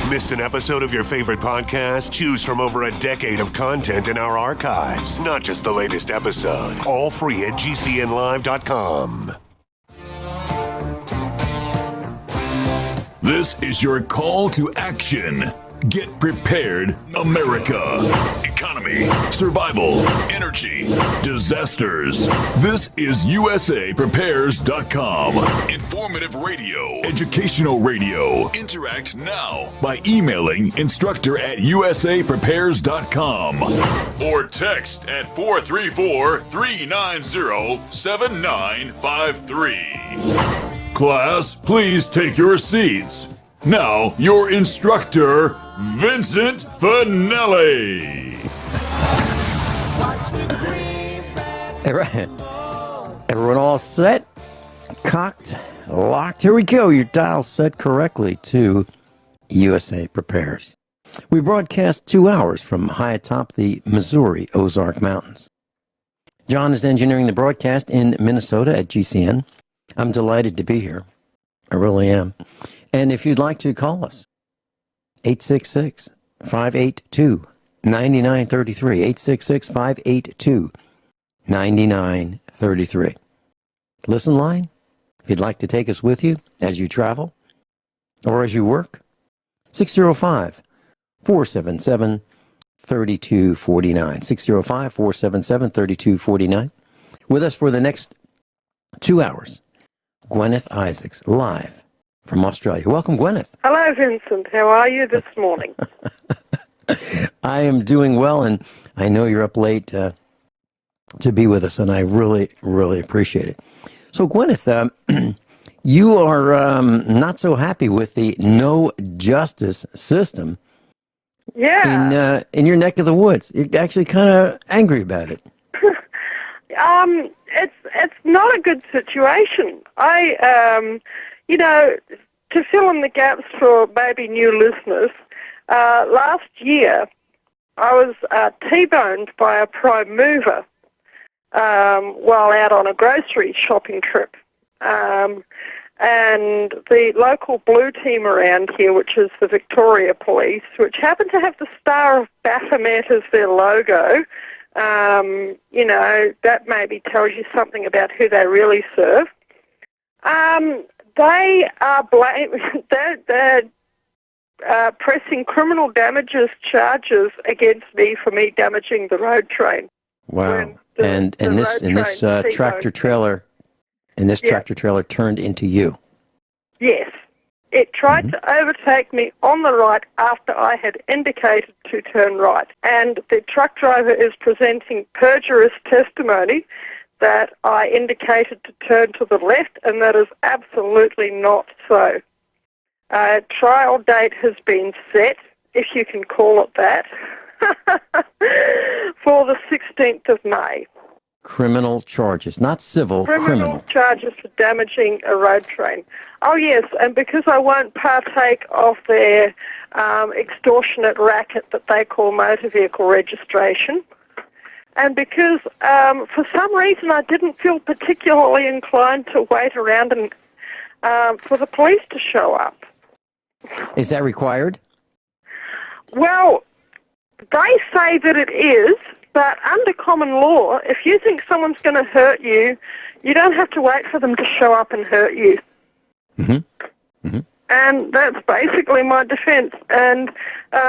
Missed an episode of your favorite podcast? Choose from over a decade of content in our archives, not just the latest episode. All free at GCNlive.com. This is your call to action. Get prepared, America. Economy, survival, energy, disasters. This is USAPrepares.com. Informative radio, educational radio. Interact now by emailing instructor@USAPrepares.com or text at 434-390-7953. Class, please take your seats. Now, your instructor, Vincent Finelli. All right. Everyone all set? Cocked? Locked? Here we go. Your dial set correctly to USA Prepares. We broadcast 2 hours from high atop the Missouri Ozark Mountains. John is engineering the broadcast in Minnesota at GCN. I'm delighted to be here. I really am. And if you'd like to call us, 866-582-9933, 866-582-9933. Listen line, if you'd like to take us with you as you travel or as you work, 605-477-3249, 605-477-3249. With us for the next 2 hours, Guineith Isaacs, live from Australia. Welcome, Guineith. Hello, Vincent. How are you this morning? I am doing well, and I know you're up late to be with us, and I really, really appreciate it. So, Guineith, you are not so happy with the no justice system. Yeah. In your neck of the woods. You're actually kind of angry about it. It's not a good situation. To fill in the gaps for maybe new listeners, last year I was T-boned by a prime mover while out on a grocery shopping trip. And the local blue team around here, which is the Victoria Police, which happen to have the Star of Baphomet as their logo, that maybe tells you something about who they really serve. They are they're pressing criminal damages charges against me for me damaging the road train. Wow! And this tractor trailer turned into you. Yes, it tried to overtake me on the right after I had indicated to turn right, and the truck driver is presenting perjurious testimony that I indicated to turn to the left, and that is absolutely not so. Trial date has been set, if you can call it that, for the 16th of May. Criminal charges, not civil, criminal. Charges for damaging a road train. Oh, yes, and because I won't partake of their extortionate racket that they call motor vehicle registration, and because for some reason I didn't feel particularly inclined to wait around and for the police to show up. Is that required? Well, they say that it is, but under common law, if you think someone's going to hurt you, you don't have to wait for them to show up and hurt you. Mm-hmm. Mm-hmm. And that's basically my defense. And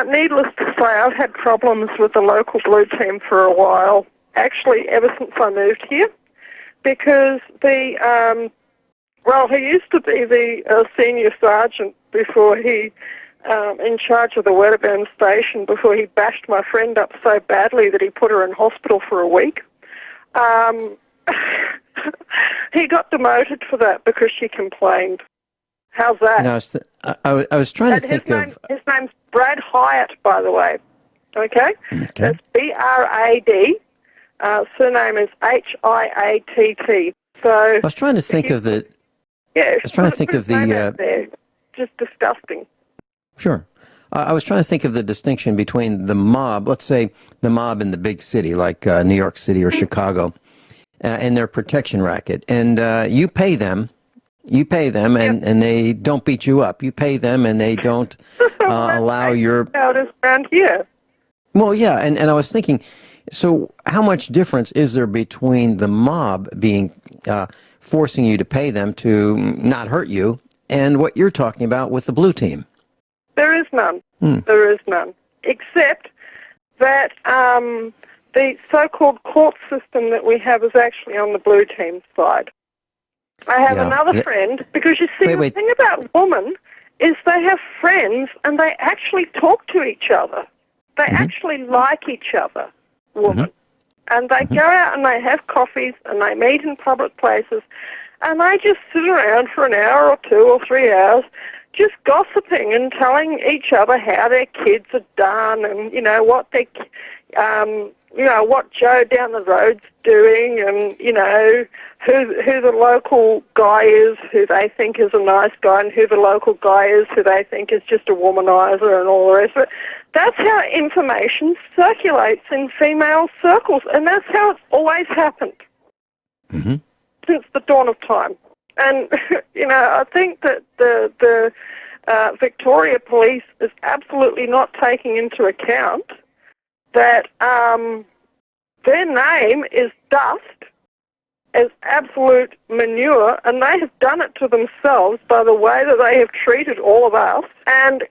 needless to say, I've had problems with the local blue team for a while, actually ever since I moved here, because he used to be the senior sergeant before he, in charge of the Wedderburn station, before he bashed my friend up so badly that he put her in hospital for a week. He got demoted for that because she complained. How's that? No, I was trying to think of... His name's Brad Hyatt, by the way. Okay? That's B-R-A-D. Surname is H-I-A-T-T. So I was trying to think of the... Yeah, I was trying to think of the... Just disgusting. Sure. I was trying to think of the distinction between the mob, let's say the mob in the big city, like New York City or Chicago, and their protection racket. And you pay them You pay them, and they don't beat you up. You pay them, and they don't allow your... How it is around here. Well, yeah, and I was thinking, so how much difference is there between the mob being forcing you to pay them to not hurt you and what you're talking about with the blue team? There is none. There is none. Except that the so-called court system that we have is actually on the blue team side. I have another friend, because you see, the thing about women is they have friends and they actually talk to each other. They actually like each other, women. And they go out and they have coffees and they meet in public places and they just sit around for an hour or 2 or 3 hours just gossiping and telling each other how their kids are done and, what they, what Joe down the road's doing and, who the local guy is who they think is a nice guy and who the local guy is who they think is just a womanizer and all the rest of it. That's how information circulates in female circles, and that's how it's always happened since the dawn of time. And, I think that the Victoria Police is absolutely not taking into account that their name is dust, as absolute manure, and they have done it to themselves by the way that they have treated all of us. And,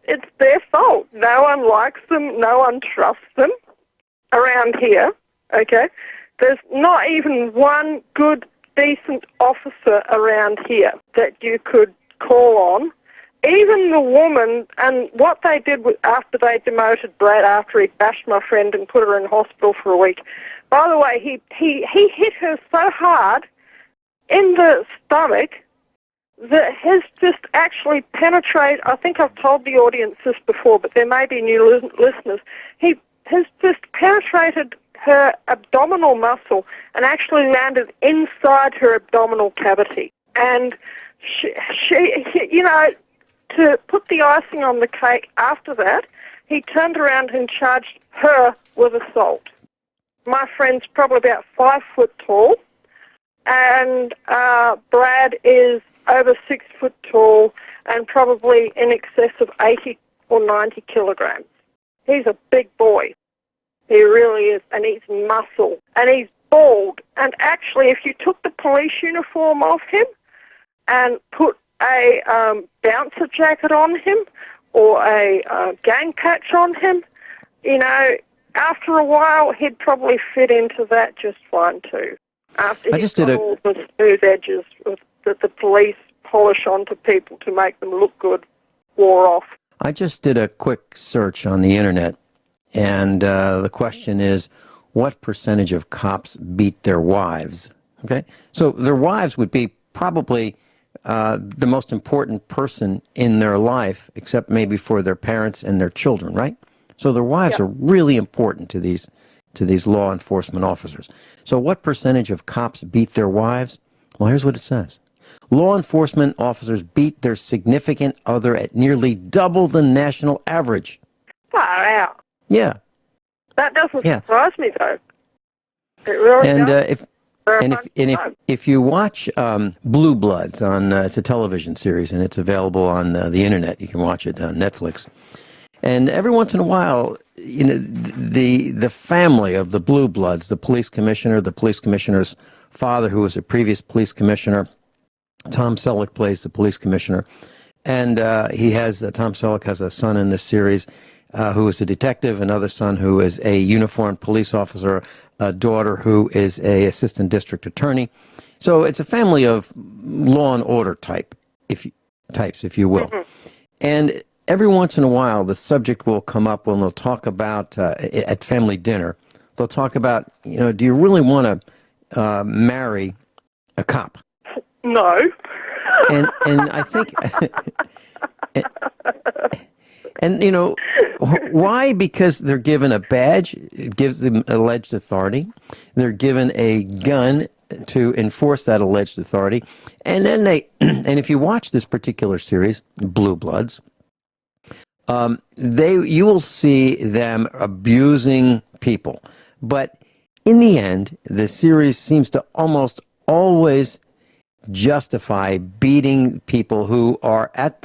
it's their fault. No one likes them. No one trusts them around here, okay? There's not even one good, decent officer around here that you could call on. Even the woman, and what they did after they demoted Brad, after he bashed my friend and put her in hospital for a week. By the way, he hit her so hard in the stomach that has just actually penetrated. I think I've told the audience this before, but there may be new listeners. He has just penetrated her abdominal muscle and actually landed inside her abdominal cavity. And she to put the icing on the cake after that, he turned around and charged her with assault. My friend's probably about 5 foot tall, and Brad is over 6 foot tall and probably in excess of 80 or 90 kilograms. He's a big boy. He really is, and he's muscle, and he's bald. And actually, if you took the police uniform off him and put a bouncer jacket on him or a gang patch on him, after a while, he'd probably fit into that just fine too. After all the smooth edges that the police polish onto people to make them look good wore off. I just did a quick search on the internet, and the question is, what percentage of cops beat their wives? Okay, so their wives would be probably the most important person in their life, except maybe for their parents and their children, right? So their wives are really important to these law enforcement officers. So what percentage of cops beat their wives? Well, here's what it says. Law enforcement officers beat their significant other at nearly double the national average. Far out. Yeah. That doesn't surprise me, though. It really does. If you watch Blue Bloods on, it's a television series, and it's available on the internet. You can watch it on Netflix. And every once in a while, the family of the Blue Bloods, the police commissioner's father, who was a previous police commissioner, Tom Selleck plays the police commissioner, and Tom Selleck has a son in this series who is a detective, another son who is a uniformed police officer, a daughter who is a assistant district attorney. So it's a family of law and order types, if you will. And every once in a while, the subject will come up when they'll talk about, at family dinner, they'll talk about, do you really want to marry a cop? No. And I think, why? Because they're given a badge, it gives them alleged authority. They're given a gun to enforce that alleged authority. And then and if you watch this particular series, Blue Bloods, you will see them abusing people. But in the end, the series seems to almost always justify beating people who are at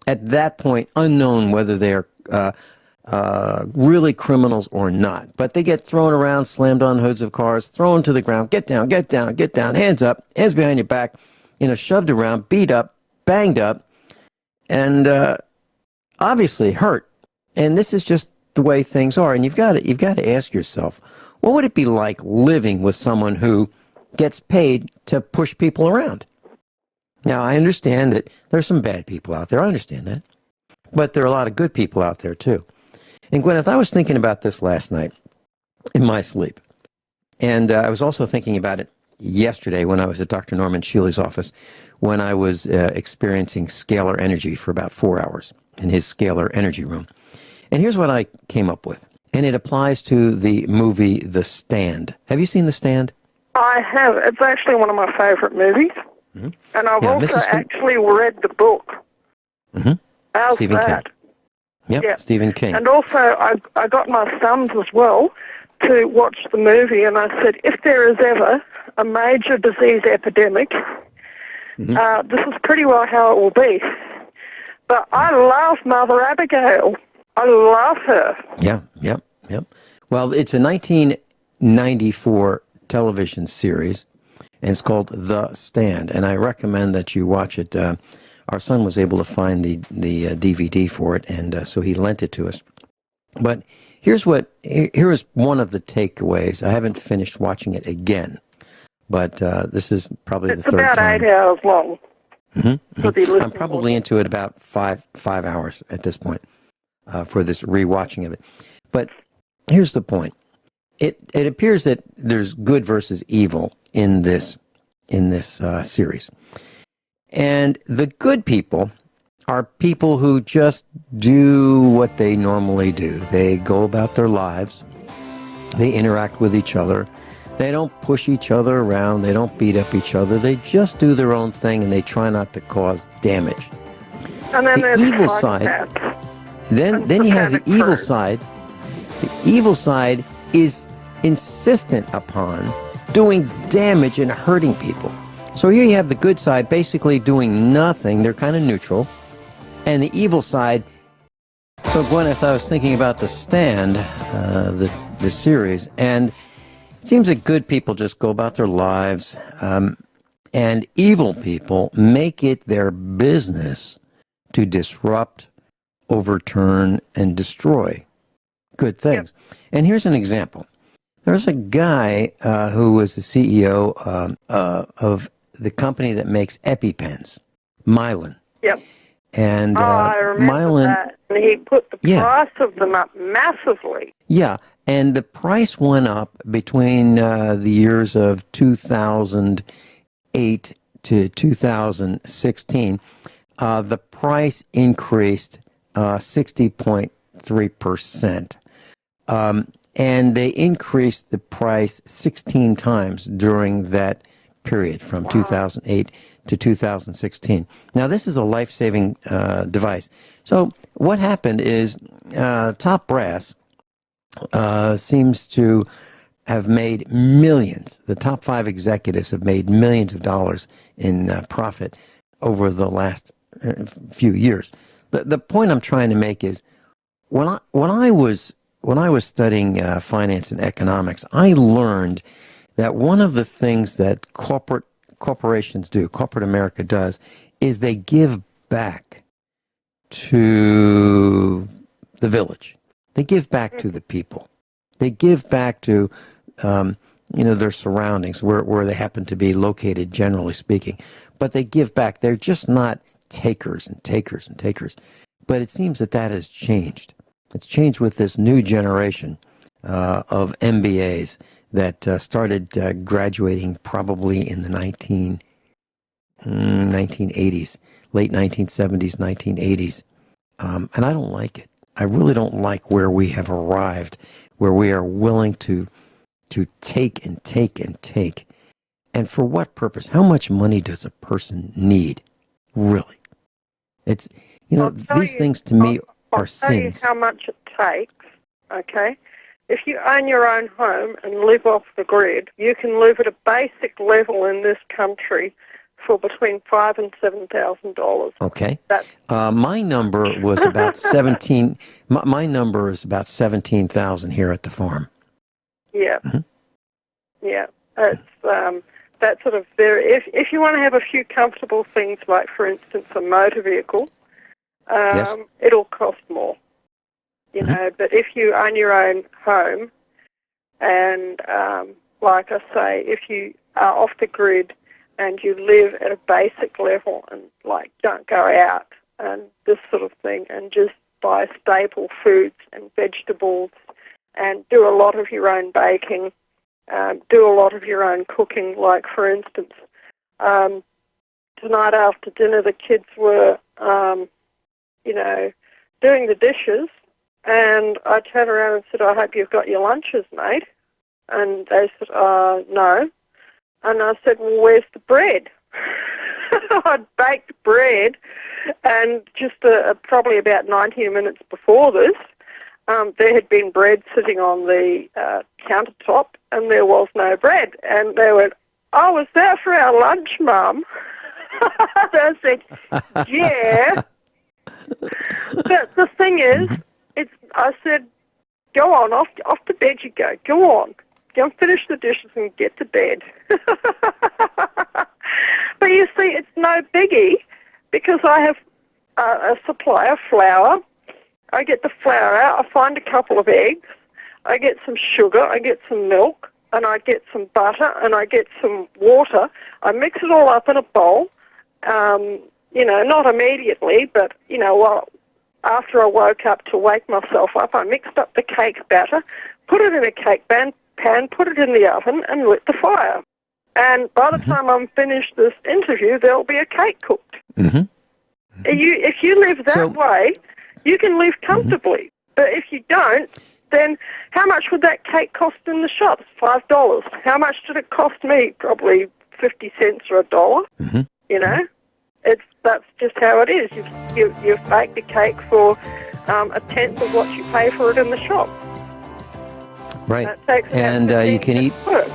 that point unknown whether they're really criminals or not. But they get thrown around, slammed on hoods of cars, thrown to the ground, get down, get down, get down, hands up, hands behind your back, shoved around, beat up, banged up, and obviously hurt. And this is just the way things are. And you've got to ask yourself, what would it be like living with someone who gets paid to push people around? Now, I understand that there's some bad people out there. I understand that. But there are a lot of good people out there, too. And Guineith, I was thinking about this last night in my sleep. And I was also thinking about it yesterday when I was at Dr. Norman Shealy's office, when I was experiencing scalar energy for about 4 hours in his scalar energy room. And here's what I came up with. And it applies to the movie The Stand. Have you seen The Stand? I have. It's actually one of my favorite movies. Mm-hmm. And I've also actually read the book. Mm-hmm. How's Stephen that? King. Yep, Stephen King. And also, I got my sons as well to watch the movie, and I said, if there is ever a major disease epidemic, this is pretty well how it will be. But I love Mother Abigail. I love her. Yep. Well, it's a 1994 television series, and it's called The Stand, and I recommend that you watch it. Our son was able to find the DVD for it, and so he lent it to us. But here is one of the takeaways. I haven't finished watching it again, but this is probably the third time. It's about 8 hours long. Mm-hmm. I'm probably into it about five hours at this point for this rewatching of it. But here's the point. It appears that there's good versus evil in this series. And the good people are people who just do what they normally do. They go about their lives. They interact with each other. They don't push each other around. They don't beat up each other. They just do their own thing, and they try not to cause damage. And then the evil side. Then you have the evil side. The evil side is insistent upon doing damage and hurting people. So here you have the good side basically doing nothing. They're kind of neutral. And the evil side. So Guineith, I was thinking about The Stand, the series, and it seems that good people just go about their lives, and evil people make it their business to disrupt, overturn, and destroy good things. Yep. And here's an example. There's a guy who was the CEO of the company that makes EpiPens, Mylan. Yep. And I remember Mylan, that. And he put the price of them up massively. Yeah, and the price went up between the years of 2008 to 2016. The price increased 60.3%. And they increased the price 16 times during that period from 2008 to 2016. Now, this is a life-saving device. So what happened is top brass seems to have made millions. The top 5 executives have made millions of dollars in profit over the last few years. The point I'm trying to make is when I was studying finance and economics, I learned that one of the things that corporations do, corporate America does, is they give back to the village. They give back to the people. They give back to their surroundings, where they happen to be located, generally speaking. But they give back. They're just not takers and takers and takers. But it seems that has changed. It's changed with this new generation of MBAs that started graduating probably in the 1980s, late 1970s, 1980s. And I don't like it. I really don't like where we have arrived, where we are willing to take and take and take. And for what purpose? How much money does a person need, really? It's, these things to me are sins. I'll tell you how much it takes, okay? if you own your own home and live off the grid, you can live at a basic level in this country for between $5,000 and $7,000. Okay. That's my number was about 17. My number is about 17,000 here at the farm. yeah, Mm-hmm. yeah. It's that sort of very. If you want to have a few comfortable things, like for instance a motor vehicle, Yes. it'll cost more. You know, but if you own your own home, and like I say, if you are off the grid and you live at a basic level and like don't go out and this sort of thing and just buy staple foods and vegetables and do a lot of your own baking, do a lot of your own cooking. Like for instance, tonight after dinner the kids were, you know, doing the dishes, and I turned around and said, I hope you've got your lunches, mate. And they said, no. And I said, well, where's the bread? I'd baked bread, and just probably about 90 minutes before this, there had been bread sitting on the countertop, and there was no bread. And they went, oh, was that for our lunch, Mum? I said, yeah. But the thing is, I said, go on, off to bed you go. Go on. Go and finish the dishes and get to bed. But you see, it's no biggie because I have a supply of flour. I get the flour out. I find a couple of eggs. I get some sugar. I get some milk. And I get some butter. And I get some water. I mix it all up in a bowl. You know, not immediately, but, you know, after I woke up to wake myself up, I mixed up the cake batter, put it in a cake pan, put it in the oven, and lit the fire. And by the time I'm finished this interview, there'll be a cake cooked. Mm-hmm. If you live that way, you can live comfortably. But if you don't, then how much would that cake cost in the shops? $5. How much did it cost me? Probably 50 cents or $1. Mm-hmm. You know? That's just how it is. You've baked a cake for a tenth of what you pay for it in the shop. Right. And you can eat. Work.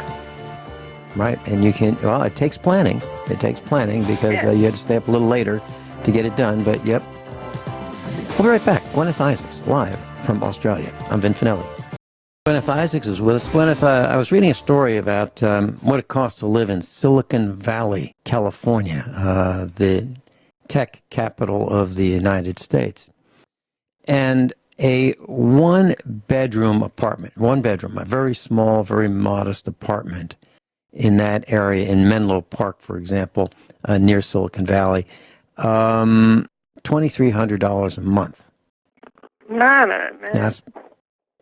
Right, and you can. Well, it takes planning. It takes planning because you had to stay up a little later to get it done. But yep. We'll be right back. Guineith Isaacs live from Australia. I'm Vin Finelli. Guineith Isaacs is with us. Guineith, I was reading a story about what it costs to live in Silicon Valley, California, the tech capital of the United States. And a one-bedroom apartment, a very small, very modest apartment in that area, in Menlo Park, for example, near Silicon Valley, $2,300 a month. No.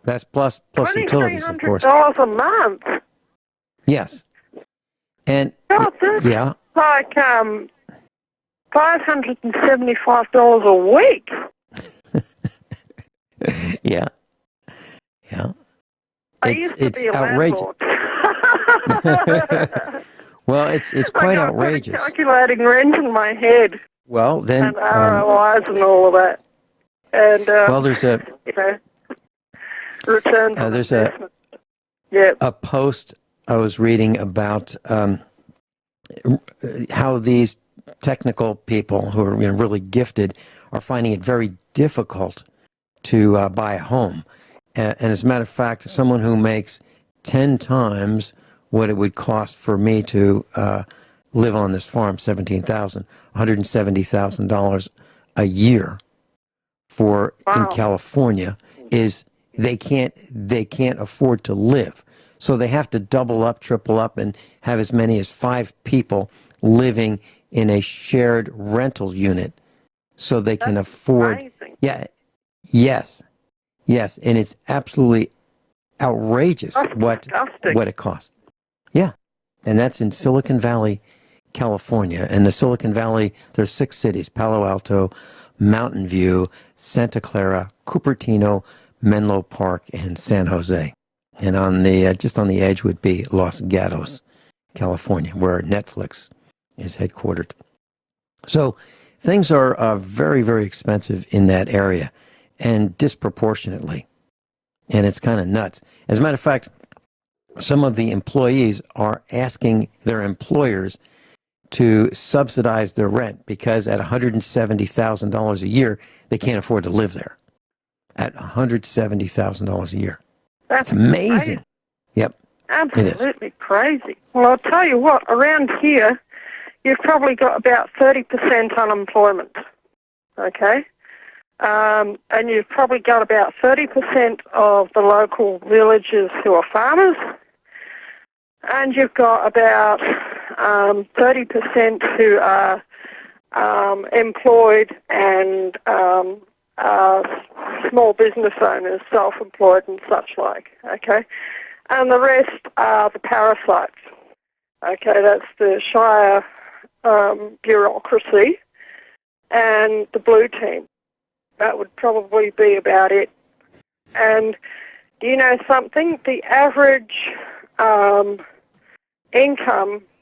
That's plus utilities, of course. $2,300 a month. Yes. And God, that's yeah, like $575 a week. yeah. I used to be a outrageous. landlord. Well, it's quite outrageous. Calculating rent in my head. Well, then and ROIs and all of that. And well, there's a return. There's a post I was reading about how these technical people who are really gifted are finding it very difficult to buy a home. And as a matter of fact, someone who makes 10 times what it would cost for me to live on this farm, $170,000 a year in California, is they can't afford to live. So they have to double up, triple up, and have as many as 5 people living in a shared rental unit so they can afford. Amazing. Yes, and it's absolutely outrageous what it costs. Yeah, and that's in Silicon Valley, California. And the Silicon Valley, there's 6 cities: Palo Alto, Mountain View, Santa Clara, Cupertino, Menlo Park, and San Jose. And on the just on the edge would be Los Gatos, California, where Netflix is headquartered. So things are very, very expensive in that area, and disproportionately. And it's kind of nuts. As a matter of fact, some of the employees are asking their employers to subsidize their rent because at $170,000 a year, they can't afford to live there. At $170,000 a year. That's amazing. Crazy. Yep. Absolutely crazy. Well, I'll tell you what, around here, you've probably got about 30% unemployment, okay? And you've probably got about 30% of the local villagers who are farmers, and you've got about 30% who are employed and small business owners, self-employed and such like, okay? And the rest are the parasites, okay? That's the Shire bureaucracy and the blue team. That would probably be about it. And do you know something? The average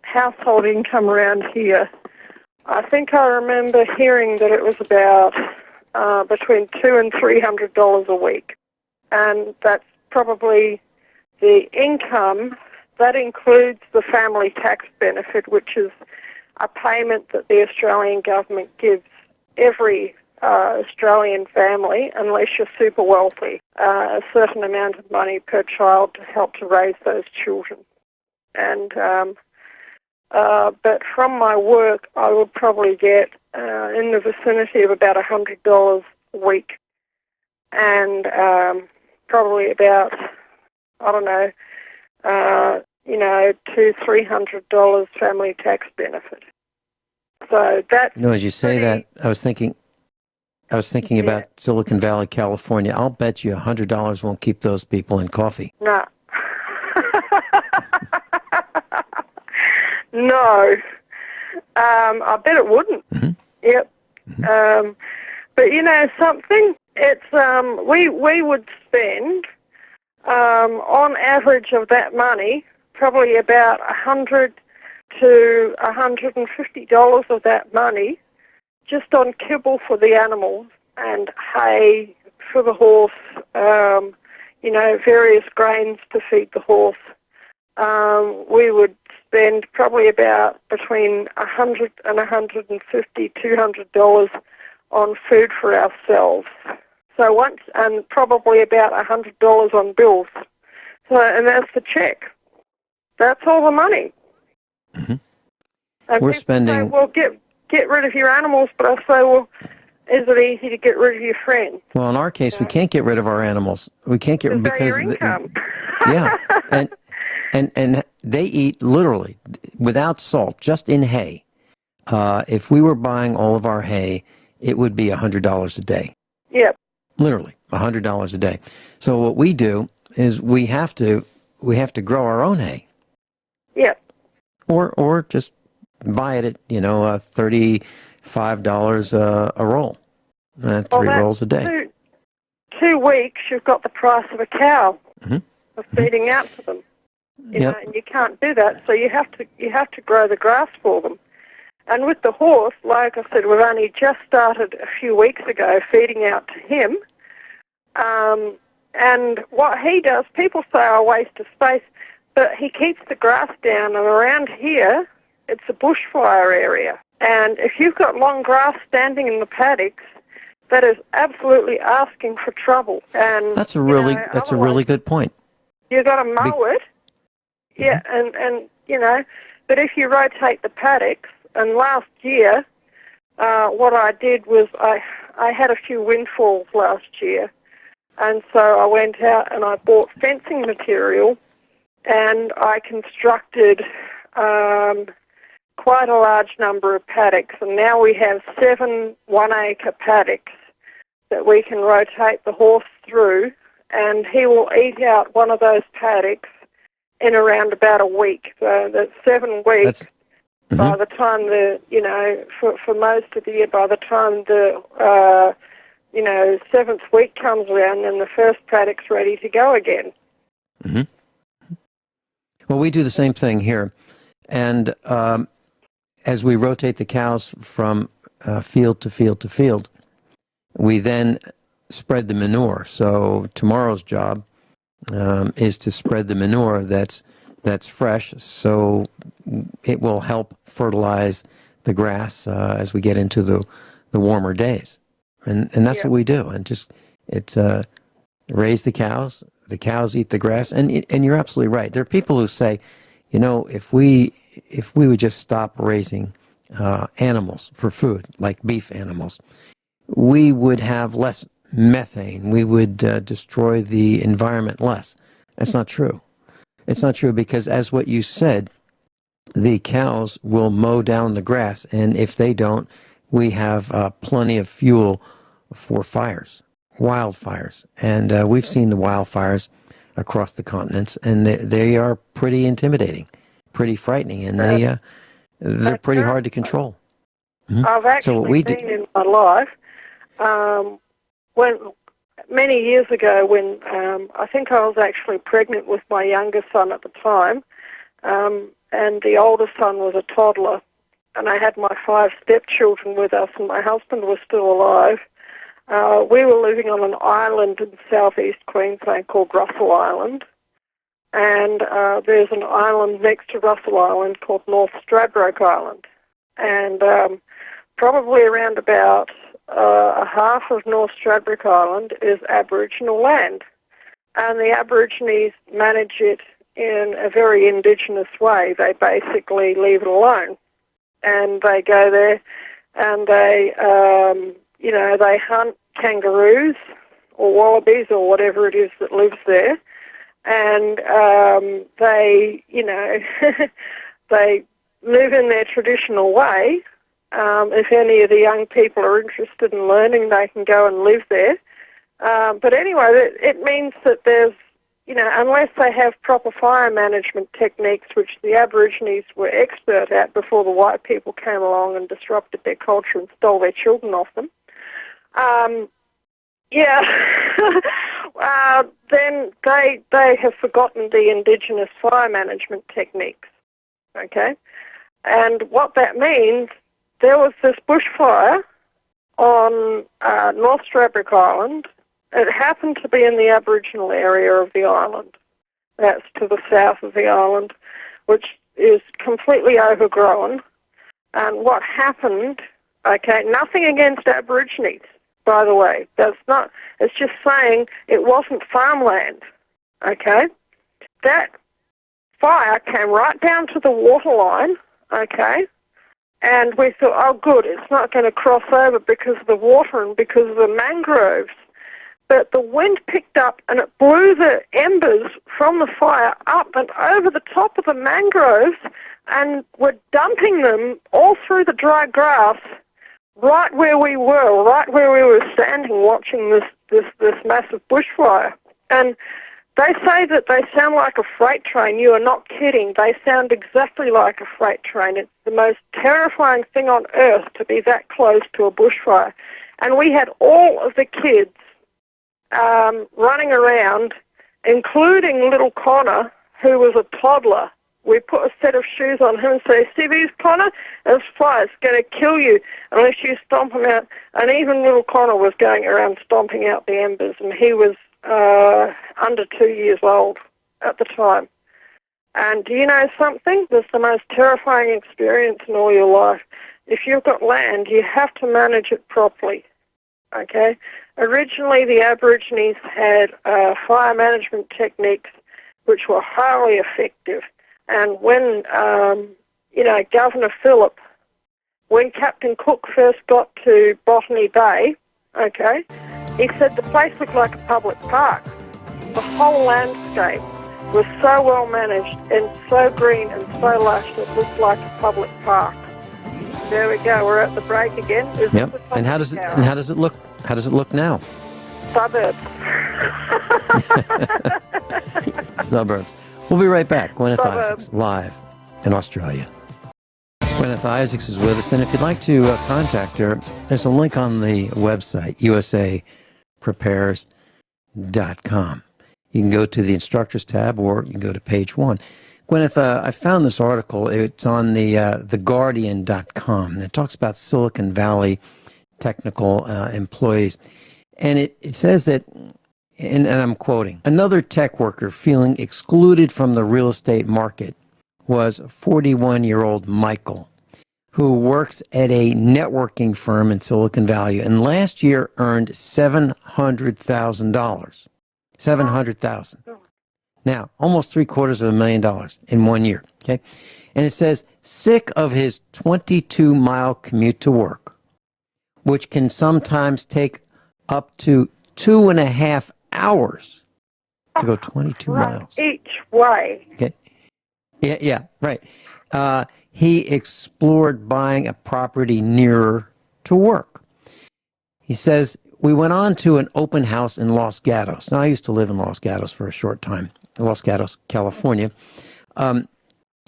household income around here, I think I remember hearing that it was about between $200 and $300 a week. And that's probably the income. That includes the family tax benefit, which is a payment that the Australian government gives every Australian family, unless you're super wealthy, a certain amount of money per child to help to raise those children. And but from my work, I would probably get in the vicinity of about $100 a week, and probably about, I don't know, $200-300 family tax benefit. So that. As you say that, I was thinking about Silicon Valley, California. I'll bet you $100 won't keep those people in coffee. No. No. I bet it wouldn't. Mm-hmm. Yep. Mm-hmm. But you know something? It's we would spend on average of that money probably about $100 to $150 of that money just on kibble for the animals and hay for the horse, various grains to feed the horse. We would spend probably about between $100 and $200 on food for ourselves. So and probably about $100 on bills. So, and that's the check. That's all the money. Mm-hmm. And we're people spending. say, well, get rid of your animals, but I say, well, is it easy to get rid of your friends? Well, in our case, we can't get rid of our animals. We can't get because your income. Yeah, and they eat literally without salt, just in hay. If we were buying all of our hay, it would be $100 a day. Yep. Literally $100 a day. So what we do is we have to grow our own hay. Yep. Or just buy it at $35 a roll. 3 rolls a day. 2 weeks, you've got the price of a cow mm-hmm. of feeding out to them. You Yep. know, and you can't do that, so you have to grow the grass for them. And with the horse, like I said, we've only just started a few weeks ago feeding out to him. And what he does, people say, a waste of space, but he keeps the grass down, and around here, it's a bushfire area. And if you've got long grass standing in the paddocks, that is absolutely asking for trouble. And that's a really good point. You've got to mow it, yeah, and but if you rotate the paddocks, and last year, what I did was I had a few windfalls last year, and so I went out and I bought fencing material, and I constructed quite a large number of paddocks, and now we have 7 1-acre paddocks that we can rotate the horse through, and he will eat out one of those paddocks in around about a week. So that's 7 weeks. By the time for most of the year, by the time the 7th week comes around, then the first paddock's ready to go again. Mm-hmm. Well, we do the same thing here, and as we rotate the cows from field to field to field, we then spread the manure. So tomorrow's job is to spread the manure that's fresh, so it will help fertilize the grass as we get into the warmer days, and that's what we do. And it's raise the cows. The cows eat the grass, and you're absolutely right. There are people who say, if we would just stop raising animals for food, like beef animals, we would have less methane. We would destroy the environment less. That's not true. It's not true because, as what you said, the cows will mow down the grass, and if they don't, we have plenty of fuel for fires, wildfires. And we've seen the wildfires across the continents, and they are pretty intimidating, pretty frightening, and they're pretty hard to control. Mm-hmm. I've actually seen in my life, when many years ago, when I think I was actually pregnant with my younger son at the time, and the older son was a toddler, and I had my 5 stepchildren with us, and my husband was still alive. We were living on an island in southeast Queensland called Russell Island, and there's an island next to Russell Island called North Stradbroke Island, and probably around about a half of North Stradbroke Island is Aboriginal land, and the Aborigines manage it in a very indigenous way. They basically leave it alone, and they go there and they they hunt kangaroos or wallabies or whatever it is that lives there, and they they live in their traditional way. If any of the young people are interested in learning, they can go and live there. But anyway, it means that there's, unless they have proper fire management techniques, which the Aborigines were expert at before the white people came along and disrupted their culture and stole their children off them, then they have forgotten the indigenous fire management techniques, okay? And what that means, there was this bushfire on North Stradbroke Island. It happened to be in the Aboriginal area of the island. That's to the south of the island, which is completely overgrown. And what happened, okay, nothing against Aborigines, by the way. It's just saying it wasn't farmland, okay? That fire came right down to the waterline, okay? And we thought, oh, good, it's not going to cross over because of the water and because of the mangroves. But the wind picked up and it blew the embers from the fire up and over the top of the mangroves and were dumping them all through the dry grass right where we were standing watching this massive bushfire. And they say that they sound like a freight train. You are not kidding. They sound exactly like a freight train. It's the most terrifying thing on earth to be that close to a bushfire. And we had all of the kids running around, including little Connor, who was a toddler. We put a set of shoes on him and say, see these, Connor? This fire's going to kill you unless you stomp them out. And even little Connor was going around stomping out the embers, and he was under 2 years old at the time. And do you know something? That's the most terrifying experience in all your life. If you've got land, you have to manage it properly, okay? Originally, the Aborigines had fire management techniques which were highly effective. And when, Governor Phillip, when Captain Cook first got to Botany Bay, okay, he said the place looked like a public park. The whole landscape was so well managed and so green and so lush it looked like a public park. There we go. We're at the break again. Yep. And how does it look? How does it look now? Suburbs. Suburbs. We'll be right back. Guineith Isaacs, live in Australia. Guineith Isaacs is with us, and if you'd like to contact her, there's a link on the website, usaprepares.com. You can go to the instructors tab, or you can go to page 1. Guineith, I found this article. It's on the theguardian.com. It talks about Silicon Valley technical employees. And it says that and I'm quoting, another tech worker feeling excluded from the real estate market was 41-year-old Michael, who works at a networking firm in Silicon Valley, and last year earned $700,000. $700,000. Now, almost $750,000 in 1 year. Okay, and it says sick of his 22-mile commute to work, which can sometimes take up to 2.5 hours to go 22 miles each way. Okay. Yeah, right. He explored buying a property nearer to work. He says, we went on to an open house in Los Gatos. Now, I used to live in Los Gatos for a short time, Los Gatos, California.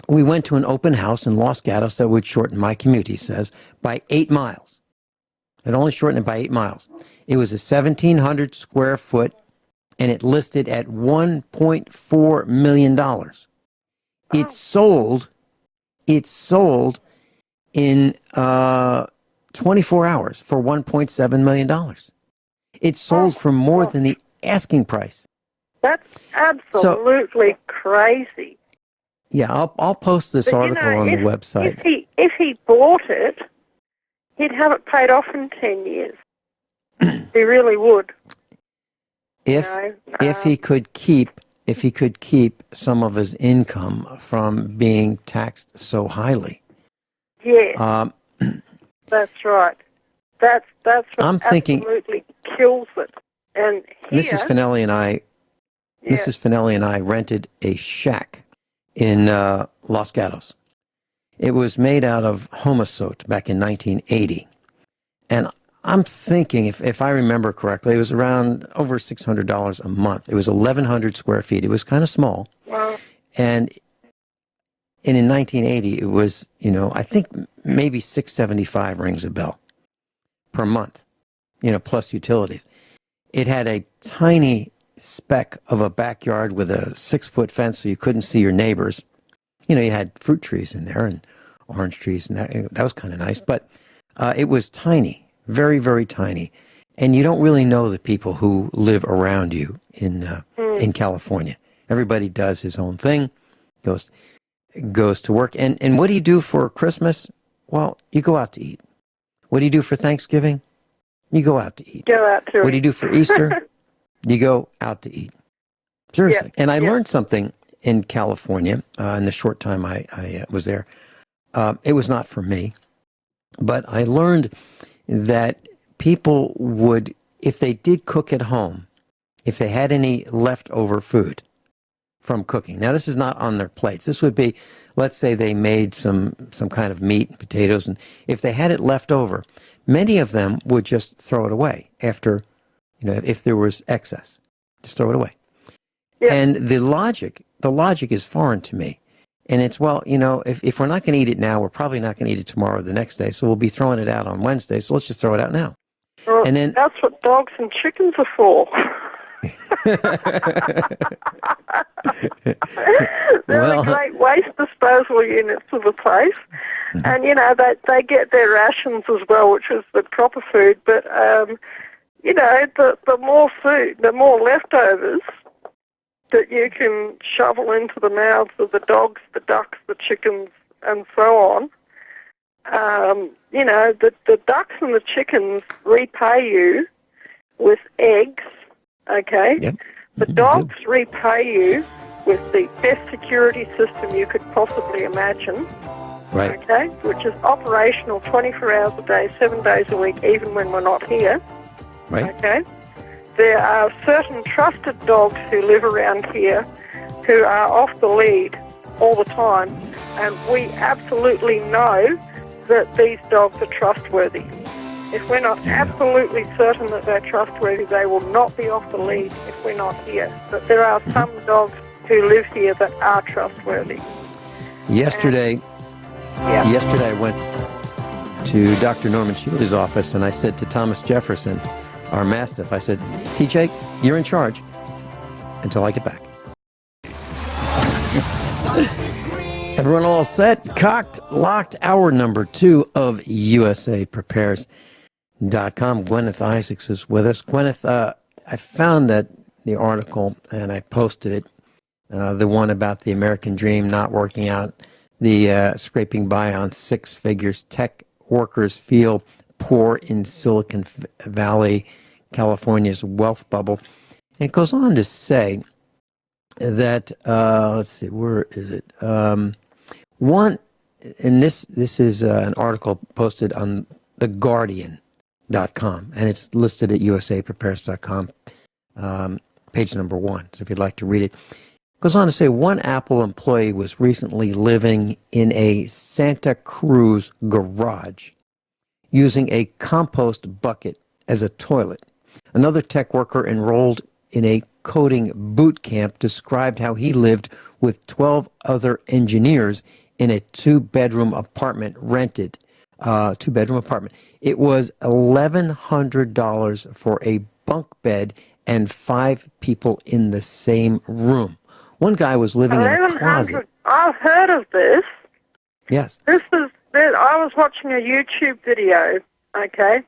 We went to an open house in Los Gatos that would shorten my commute, he says, by 8 miles. It only shortened it by 8 miles. It was a 1,700 square foot, and it listed at $1.4 million. It sold in 24 hours for $1.7 million. It sold for more than the asking price. That's absolutely crazy. Yeah, I'll post this article on the website. If he bought it, he'd have it paid off in 10 years. He really would. If he could keep some of his income from being taxed so highly. Yeah. That's right. That's what I'm thinking, absolutely kills it. And here, Mrs. Finelli and I rented a shack in Los Gatos. It was made out of Homosote back in 1980. And I'm thinking, if I remember correctly, it was around over $600 a month. It was 1,100 square feet. It was kind of small. Wow. And in 1980, it was, I think maybe $675 rings a bell per month, plus utilities. It had a tiny speck of a backyard with a 6-foot fence so you couldn't see your neighbors. You had fruit trees in there and orange trees, and that was kind of nice. But it was tiny, very, very tiny. And you don't really know the people who live around you in California. Everybody does his own thing, goes to work. And what do you do for Christmas? Well, you go out to eat. What do you do for Thanksgiving? You go out to eat. What do you do for Easter? You go out to eat. Seriously. And I learned something in California in the short time I was there. It was not for me, but I learned that people would, if they did cook at home, if they had any leftover food from cooking. Now, this is not on their plates. This would be, let's say they made some kind of meat and potatoes, and if they had it left over, many of them would just throw it away after, if there was excess. Just throw it away. Yeah. And the logic is foreign to me. And it's, if we're not going to eat it now, we're probably not going to eat it tomorrow or the next day, so we'll be throwing it out on Wednesday, so let's just throw it out now. Well, and then that's what dogs and chickens are for. They're the great waste disposal units of the place. Mm-hmm. And, they get their rations as well, which is the proper food. But, the more food, the more leftovers that you can shovel into the mouths of the dogs, the ducks, the chickens, and so on. The ducks and the chickens repay you with eggs, okay? Yep. The dogs repay you with the best security system you could possibly imagine, right? Okay, which is operational 24 hours a day, 7 days a week, even when we're not here, right? Okay. There are certain trusted dogs who live around here who are off the lead all the time, and we absolutely know that these dogs are trustworthy. If we're not absolutely certain that they're trustworthy, they will not be off the lead if we're not here. But there are some dogs who live here that are trustworthy. Yesterday I went to Dr. Norman Shealy's office, and I said to Thomas Jefferson, our Mastiff, I said, TJ, you're in charge until I get back. Everyone all set? Cocked, locked, hour number 2 of USAPrepares.com. Guineith Isaacs is with us. Guineith, I found that the article, and I posted it, the one about the American dream not working out, the scraping by on six figures. Tech workers feel poor in Silicon Valley, California's wealth bubble. And it goes on to say that, let's see, where is it? One, and this is an article posted on theguardian.com, and it's listed at usapreparedness.com, page number 1. So if you'd like to read it. It goes on to say one Apple employee was recently living in a Santa Cruz garage using a compost bucket as a toilet. Another tech worker enrolled in a coding boot camp described how he lived with 12 other engineers in a two-bedroom apartment rented. Two-bedroom apartment. It was $1,100 for a bunk bed and 5 people in the same room. One guy was living in a closet. I've heard of this. Yes. I was watching a YouTube video. Okay,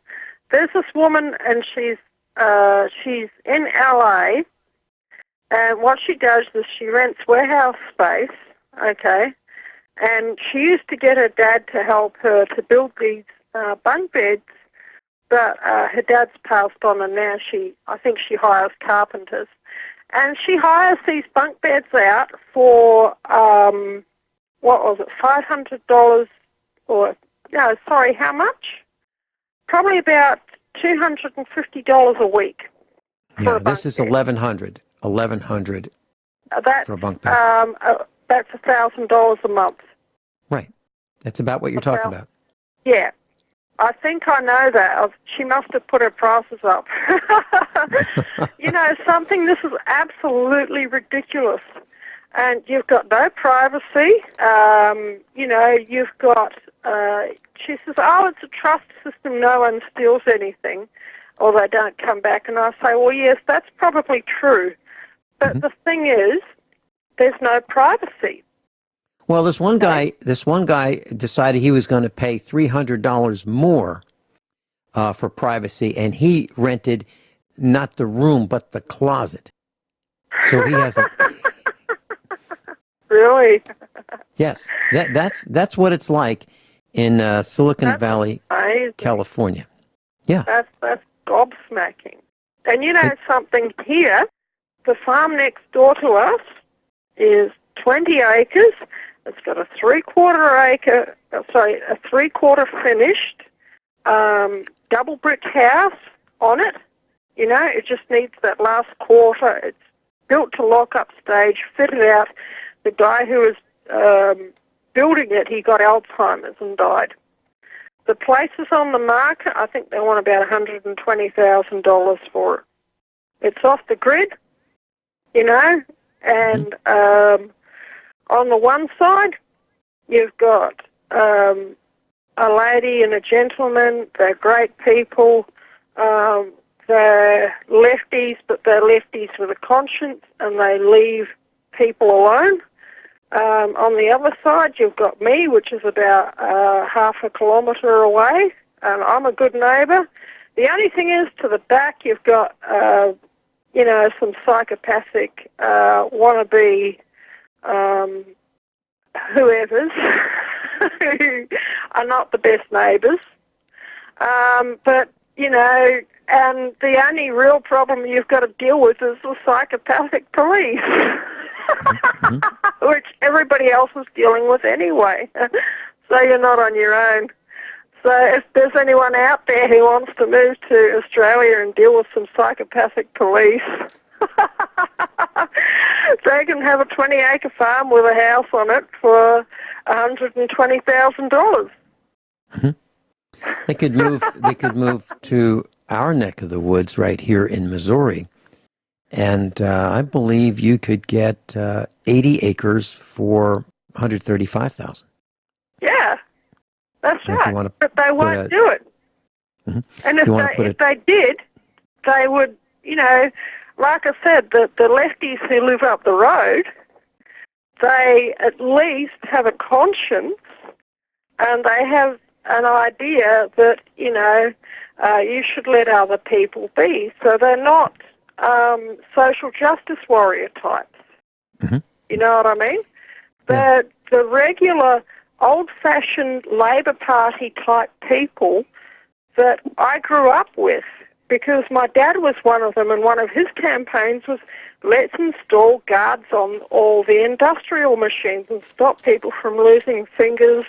there's this woman, and she's in LA, and what she does is she rents warehouse space. Okay, and she used to get her dad to help her to build these bunk beds, but her dad's passed on, and now I think she hires carpenters. And she hires these bunk beds out for, what was it, $500 how much? Probably about $250 a week. Yeah, this is $1,100. $1,100 for a bunk bed. That's $1,000 a month. Right. That's about what you're talking about. Yeah. I think I know that. She must have put her prices up. This is absolutely ridiculous. And you've got no privacy. You've got, she says, it's a trust system. No one steals anything or they don't come back. And I say, well, yes, that's probably true. But the thing is, there's no privacy. Well, this one guy decided he was going to pay $300 more for privacy, and he rented not the room but the closet. So he has a Really? Yes, that's what it's like in Silicon Valley, amazing. California. Yeah, that's gobsmacking. And something here, the farm next door to us is 20 acres. It's got a three-quarter finished double brick house on it. It just needs that last quarter. It's built to lock-up stage, fitted out. The guy who was building it, he got Alzheimer's and died. The place is on the market. I think they want about $120,000 for it. It's off the grid, and on the one side, you've got a lady and a gentleman. They're great people. They're lefties, but they're lefties with a conscience, and they leave people alone. On the other side, you've got me, which is about half a kilometre away, and I'm a good neighbour. The only thing is, to the back, you've got, some psychopathic wannabe whoever's who are not the best neighbours. But, and the only real problem you've got to deal with is the psychopathic police, which everybody else is dealing with anyway. So you're not on your own. So if there's anyone out there who wants to move to Australia and deal with some psychopathic police, they can have a 20-acre farm with a house on it for $120,000. They could move. They could move to our neck of the woods right here in Missouri, and I believe you could get 80 acres for $135,000. Yeah, that's right. But they won't do it. And if they did, they would. Like I said, the lefties who live up the road, they at least have a conscience, and they have an idea that, you should let other people be. So they're not social justice warrior types. Mm-hmm. You know what I mean? Yeah. The regular old-fashioned Labor Party type people that I grew up with, because my dad was one of them, and one of his campaigns was, let's install guards on all the industrial machines and stop people from losing fingers,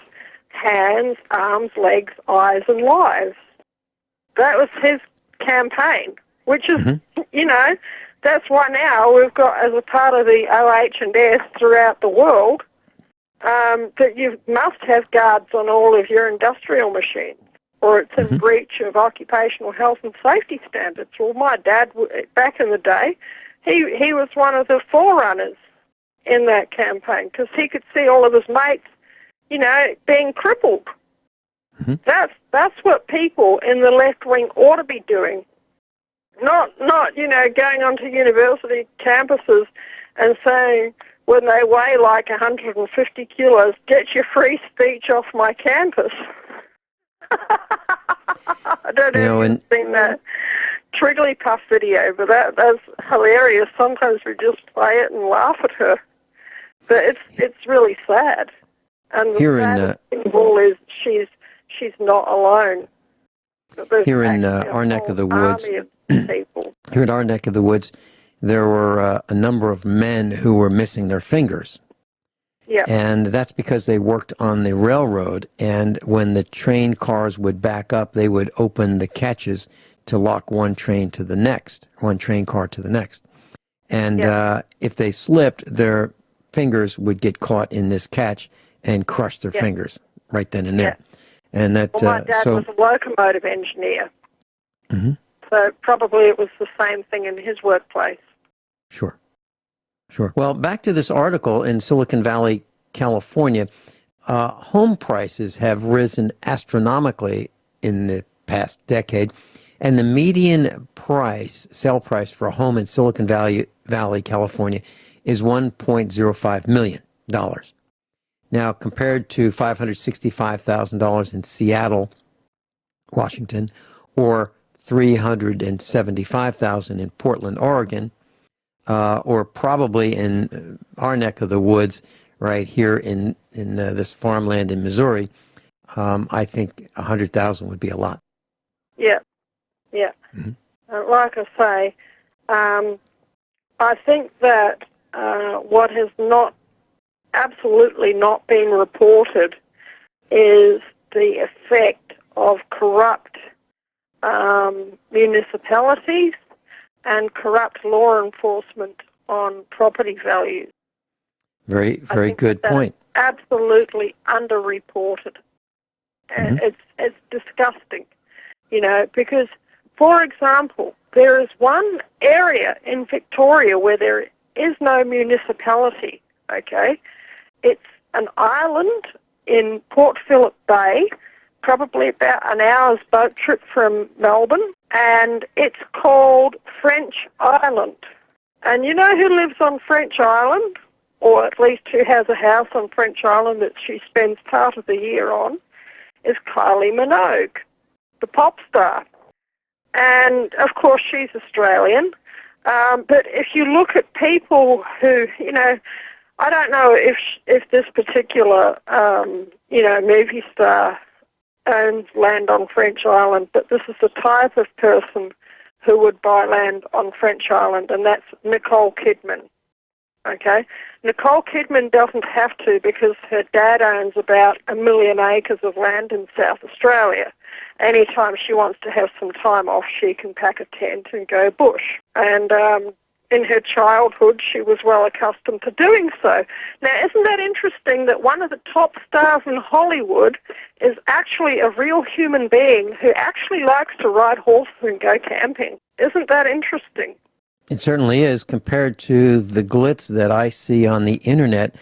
hands, arms, legs, eyes, and lives. That was his campaign, which is, you know, that's why now we've got, as a part of the OH&S throughout the world, that you must have guards on all of your industrial machines, or it's in breach of occupational health and safety standards. Well, my dad, back in the day, he was one of the forerunners in that campaign, because he could see all of his mates, you know, being crippled. That's what people in the left wing ought to be doing. Not you know, going onto university campuses and saying, when they weigh like 150 kilos, get your free speech off my campus. I don't know if you've seen that Trigglypuff video, but that's hilarious. Sometimes we just play it and laugh at her. But it's really sad. And the saddest thing of all is she's not alone. Here in our neck of the woods, here in our neck of the woods, there were a number of men who were missing their fingers. Yeah. And that's because they worked on the railroad, and when the train cars would back up, they would open the catches to lock one train to the next, one train car to the next. And if they slipped, their fingers would get caught in this catch and crush their fingers right then and there. And that, my dad was a locomotive engineer, so probably it was the same thing in his workplace. Sure. Well, back to this article in Silicon Valley, California. Home prices have risen astronomically in the past decade, and the median sale price for a home in Silicon Valley, California, is $1.05 million. Now, compared to $565,000 in Seattle, Washington, or $375,000 in Portland, Oregon, or probably in our neck of the woods, right here in this farmland in Missouri, I think $100,000 would be a lot. Yeah. Like I say, I think that what has absolutely not been reported is the effect of corrupt municipalities and corrupt law enforcement on property values. Very good point. Absolutely underreported. And it's disgusting, you know, because, for example, there is one area in Victoria where there is no municipality, okay? It's an island in Port Phillip Bay, probably about an hour's boat trip from Melbourne, and it's called French Island. And you know who lives on French Island, or at least who has a house on French Island that she spends part of the year on, is Kylie Minogue, the pop star. And, of course, she's Australian. But if you look at people who, you know, I don't know if this particular, you know, movie star owns land on French Island, but this is the type of person who would buy land on French Island, and that's Nicole Kidman. Okay? Nicole Kidman doesn't have to because her dad owns about 1 million acres of land in South Australia. Anytime she wants to have some time off, she can pack a tent and go bush. And in her childhood, she was well accustomed to doing so. Now, isn't that interesting that one of the top stars in Hollywood is actually a real human being who actually likes to ride horses and go camping? Isn't that interesting? It certainly is, compared to the glitz that I see on the internet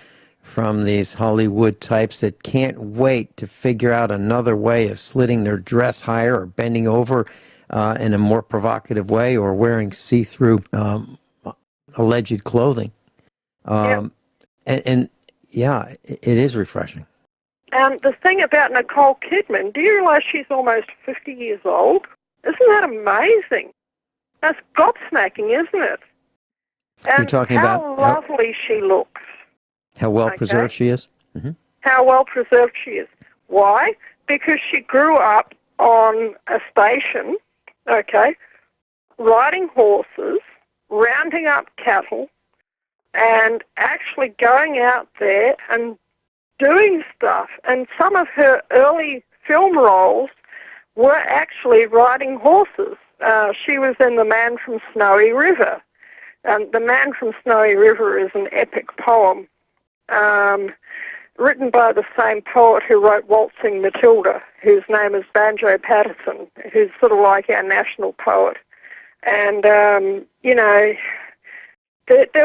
from these Hollywood types that can't wait to figure out another way of slitting their dress higher or bending over in a more provocative way, or wearing see-through alleged clothing. And yeah, it is refreshing. The thing about Nicole Kidman, do you realize she's almost 50 years old? Isn't that amazing? That's gobsmacked. breathtaking, isn't it? And You're talking how about lovely she looks. how well preserved she is? How well preserved she is. Why? Because she grew up on a station, riding horses, rounding up cattle, and actually going out there and doing stuff. And some of her early film roles were actually riding horses. She was in The Man from Snowy River. The Man from Snowy River is an epic poem written by the same poet who wrote Waltzing Matilda, whose name is Banjo Patterson, who's sort of like our national poet. And, there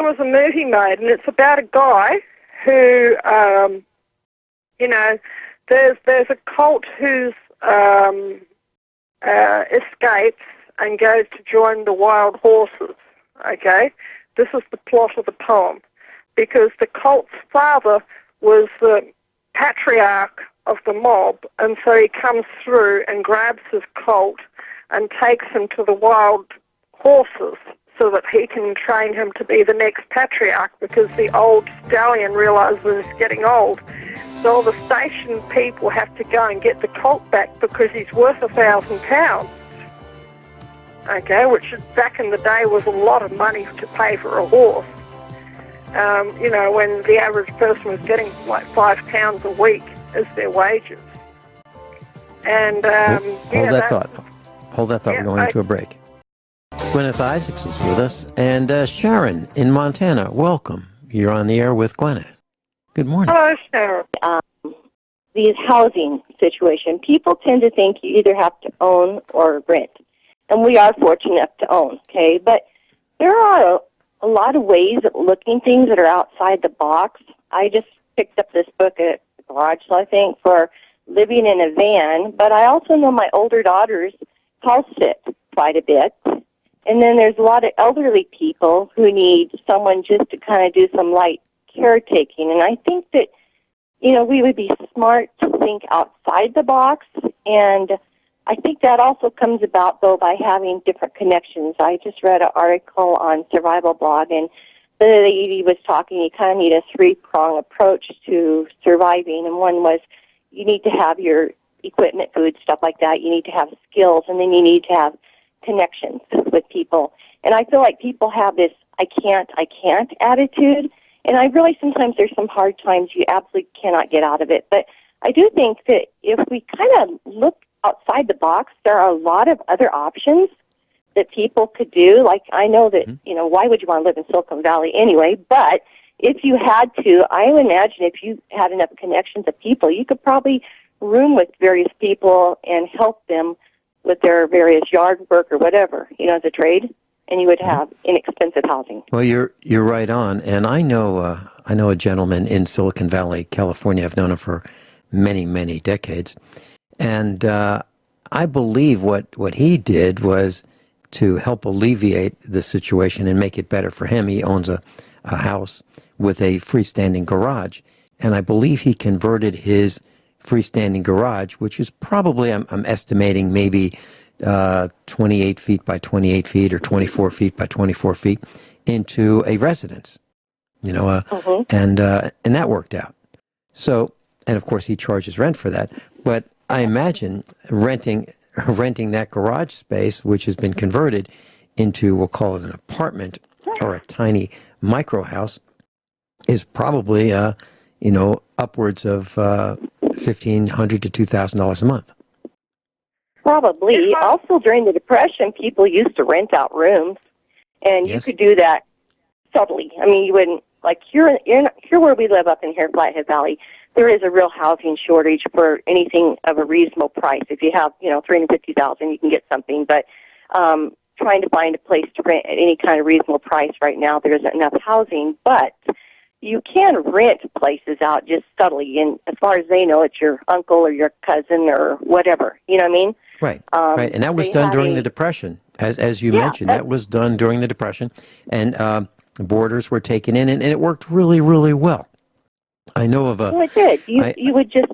was a movie made, and it's about a guy who, there's a cult who's escapes and goes to join the wild horses, This is the plot of the poem, because the cult's father was the patriarch of the mob, and so he comes through and grabs his colt and takes him to the wild horses so that he can train him to be the next patriarch, because the old stallion realizes he's getting old. So all the station people have to go and get the colt back because he's worth £1,000. Which back in the day was a lot of money to pay for a horse. When the average person was getting like £5 a week as their wages. And hold that thought. We're going to a break. Guineith Isaacs is with us, and Sharon in Montana. Welcome. You're on the air with Guineith. Good morning. Hello, Sharon. The housing situation, people tend to think you either have to own or rent. And we are fortunate enough to own, But there are a lot of ways of looking things that are outside the box. I just picked up this book at the garage, I think, for living in a van. But I also know my older daughters house sit quite a bit. And then there's a lot of elderly people who need someone just to kind of do some light caretaking. And I think that, we would be smart to think outside the box. And I think that also comes about, though, by having different connections. I just read an article on Survival Blog, and the lady was talking, you kind of need a three-prong approach to surviving. And one was you need to have your equipment, food, stuff like that. You need to have skills, and then you need to have connections with people. And I feel like people have this I can't attitude. And I realize sometimes there's some hard times you absolutely cannot get out of it. But I do think that if we kind of look outside the box, there are a lot of other options that people could do. Like, I know that, why would you want to live in Silicon Valley anyway? But if you had to, I would imagine if you had enough connections of people, you could probably room with various people and help them with their various yard work or whatever, as a trade, and you would have inexpensive housing. Well, you're right on, and I know a gentleman in Silicon Valley, California. I've known him for many, many decades, and I believe what he did was to help alleviate the situation and make it better for him. He owns a house with a freestanding garage, and I believe he converted his freestanding garage, which is probably, I'm estimating, maybe 28 feet by 28 feet or 24 feet by 24 feet, into a residence, and that worked out. So, and of course he charges rent for that. But I imagine renting that garage space, which has been converted into, we'll call it an apartment or a tiny micro house, is probably upwards of $1,500 to $2,000 a month. Probably. Also, during the Depression, people used to rent out rooms, and you could do that subtly. I mean, you wouldn't, like here where we live up in here, Flathead Valley, there is a real housing shortage for anything of a reasonable price. If you have, $350,000, you can get something. But trying to find a place to rent at any kind of reasonable price right now, there isn't enough housing. But you can rent places out just subtly, and as far as they know, it's your uncle or your cousin or whatever. You know what I mean? Right. Right, and that was done during the Depression, as you mentioned. That was done during the Depression, and borders were taken in, and it worked really, really well. I know of a... Well, it did. You would just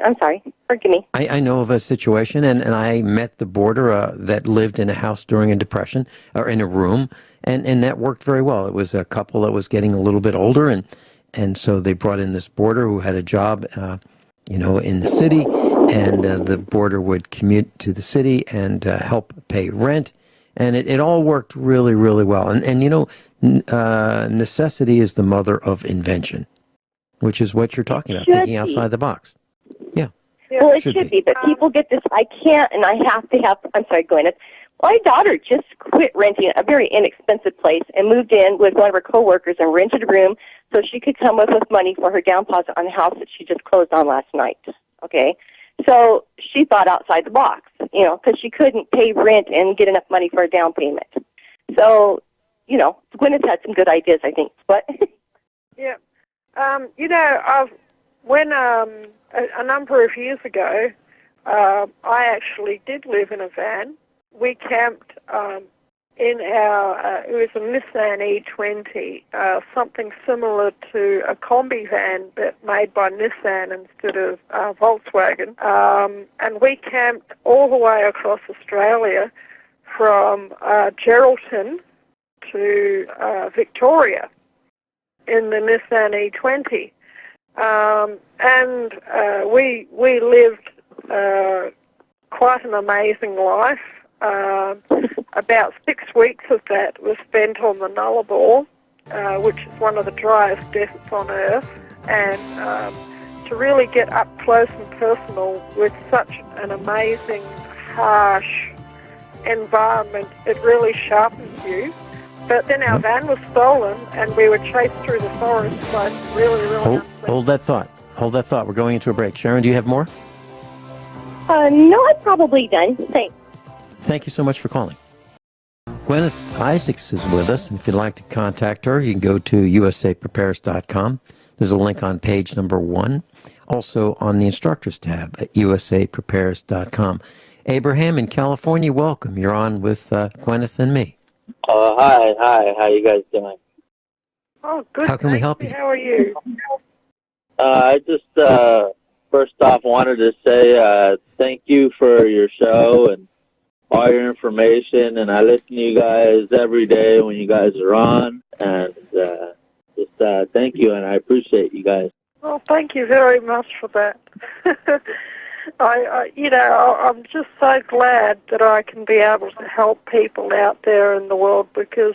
I'm sorry. Forgive me. I know of a situation, and I met the boarder that lived in a house during a depression, or in a room, and that worked very well. It was a couple that was getting a little bit older, and so they brought in this boarder who had a job, in the city, and the boarder would commute to the city and help pay rent, and it all worked really, really well. And necessity is the mother of invention, which is what you're talking about, thinking outside the box. Yeah. Well, it should be, but people get this, I can't, and I have to have, I'm sorry, Guineith. My daughter just quit renting a very inexpensive place and moved in with one of her coworkers and rented a room so she could come up with money for her down deposit on the house that she just closed on last night, okay? So she thought outside the box, because she couldn't pay rent and get enough money for a down payment. So, Gwyneth had some good ideas, I think. But yeah. When a number of years ago, I actually did live in a van. We camped in it was a Nissan E20, something similar to a combi van but made by Nissan instead of Volkswagen. And we camped all the way across Australia from Geraldton to Victoria in the Nissan E20. And we lived quite an amazing life. About 6 weeks of that was spent on the Nullarbor, which is one of the driest deserts on Earth, and to really get up close and personal with such an amazing, harsh environment, it really sharpens you. But then our van was stolen, and we were chased through the forest by really, really Hold that thought. We're going into a break. Sharon, do you have more? No, I'm probably done. Thanks. Thank you so much for calling. Guineith Isaacs is with us, and if you'd like to contact her, you can go to usaprepares.com. There's a link on page number 1, also on the instructors tab at usaprepares.com. Abraham in California, welcome. You're on with Guineith and me. Hi. How you guys doing? Oh, good. How can we help you? How are you? I just, first off, wanted to say thank you for your show and all your information. And I listen to you guys every day when you guys are on. And just thank you, and I appreciate you guys. Well, thank you very much for that. I'm just so glad that I can be able to help people out there in the world because,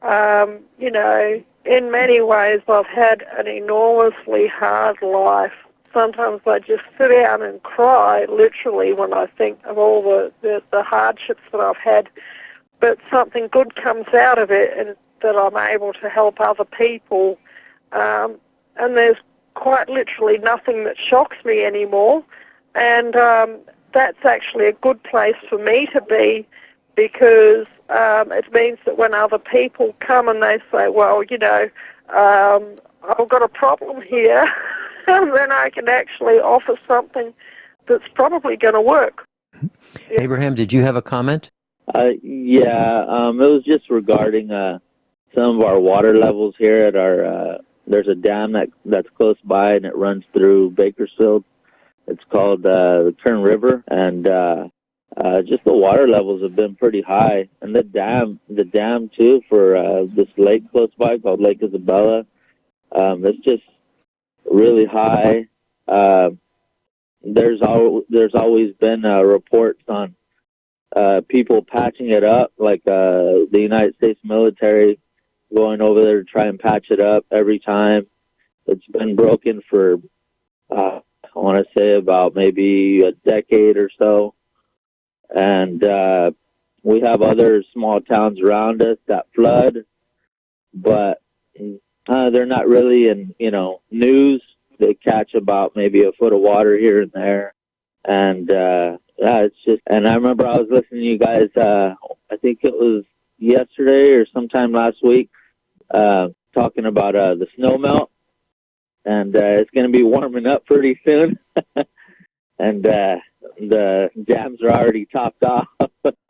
in many ways I've had an enormously hard life. Sometimes I just sit down and cry, literally, when I think of all the hardships that I've had. But something good comes out of it, and that I'm able to help other people. And there's quite literally nothing that shocks me anymore. And that's actually a good place for me to be because it means that when other people come and they say, well, I've got a problem here, and then I can actually offer something that's probably going to work. Yeah. Abraham, did you have a comment? It was just regarding some of our water levels here at our, there's a dam that's close by and it runs through Bakersfield. It's called the Kern River, and just the water levels have been pretty high. And the dam too for this lake close by called Lake Isabella, it's just really high. There's always been reports on people patching it up, like the United States military going over there to try and patch it up every time. It's been broken for I want to say about maybe a decade or so. And we have other small towns around us that flood, but they're not really in, news. They catch about maybe a foot of water here and there. And it's just, and I remember I was listening to you guys, I think it was yesterday or sometime last week, talking about the snow melt. And it's going to be warming up pretty soon. And the dams are already topped off.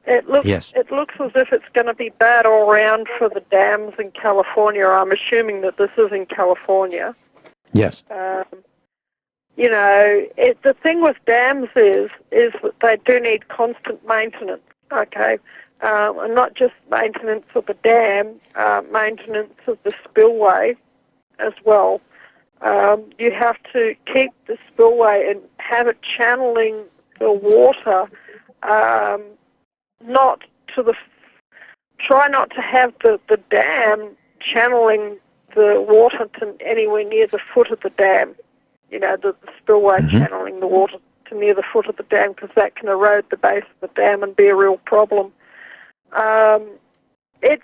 It looks as if it's going to be bad all round for the dams in California. I'm assuming that this is in California. Yes. The thing with dams is that they do need constant maintenance, okay? And not just maintenance of the dam, maintenance of the spillway as well. You have to keep the spillway and have it channeling the water, try not to have the dam channeling the water to anywhere near the foot of the dam. The spillway channeling the water to near the foot of the dam, because that can erode the base of the dam and be a real problem. They've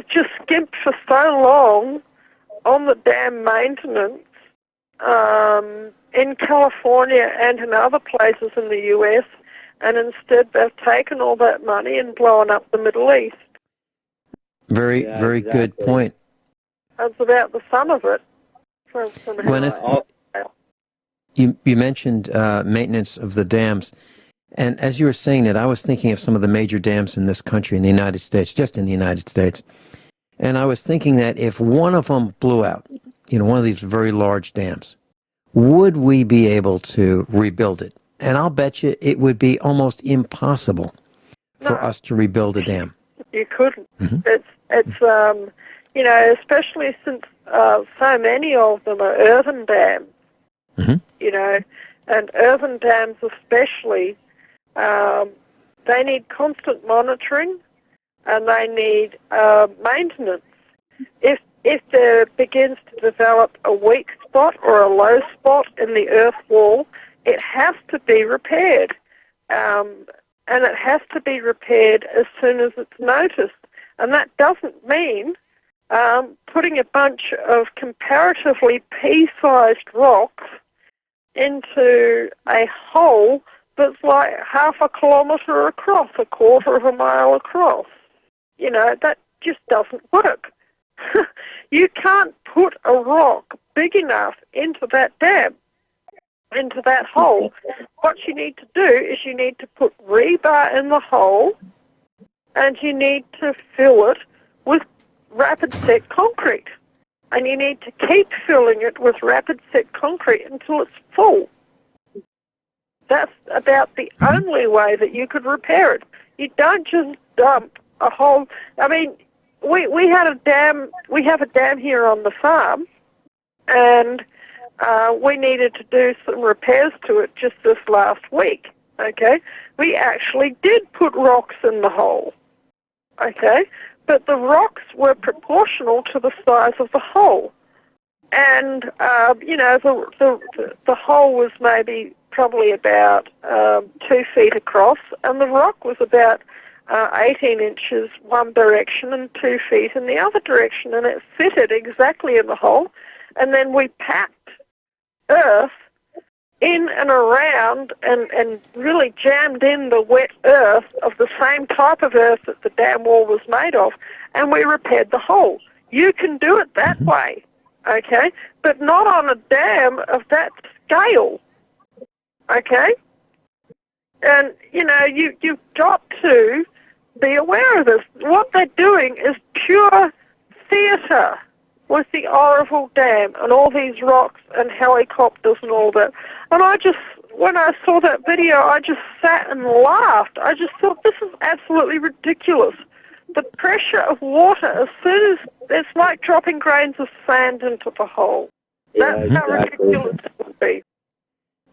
just skimped for so long on the dam maintenance in California and in other places in the U.S., and instead they've taken all that money and blown up the Middle East. Very good point. That's about the sum of it. Guineith, you mentioned maintenance of the dams, and as you were saying it, I was thinking of some of the major dams in this country, in the United States, just in the United States, and I was thinking that if one of them blew out, one of these very large dams, would we be able to rebuild it? And I'll bet you it would be almost impossible for us to rebuild a dam. You couldn't. It's especially since so many of them are earthen dams, and earthen dams especially, they need constant monitoring and they need maintenance. If there begins to develop a weak spot or a low spot in the earth wall, it has to be repaired, and it has to be repaired as soon as it's noticed. And that doesn't mean putting a bunch of comparatively pea-sized rocks into a hole that's like half a kilometre across, a quarter of a mile across. That just doesn't work. You can't put a rock big enough into that dam, into that hole. What you need to do is you need to put rebar in the hole, and you need to fill it with rapid set concrete. And you need to keep filling it with rapid set concrete until it's full. That's about the only way that you could repair it. You don't just dump a whole... I mean, we have a dam here on the farm, and we needed to do some repairs to it just this last week, okay? We actually did put rocks in the hole, okay? But the rocks were proportional to the size of the hole. And, the hole was probably about 2 feet across, and the rock was about 18 inches one direction and 2 feet in the other direction, and it fitted exactly in the hole. And then we packed earth in and around and really jammed in the wet earth of the same type of earth that the dam wall was made of, and we repaired the hole. You can do it that way, okay, but not on a dam of that scale, okay? And, you've got to be aware of this. What they're doing is pure theatre with the Oroville Dam and all these rocks and helicopters and all that. And when I saw that video, I just sat and laughed. I just thought, this is absolutely ridiculous. The pressure of water, as soon as it's like dropping grains of sand into the hole. That's how ridiculous it would be.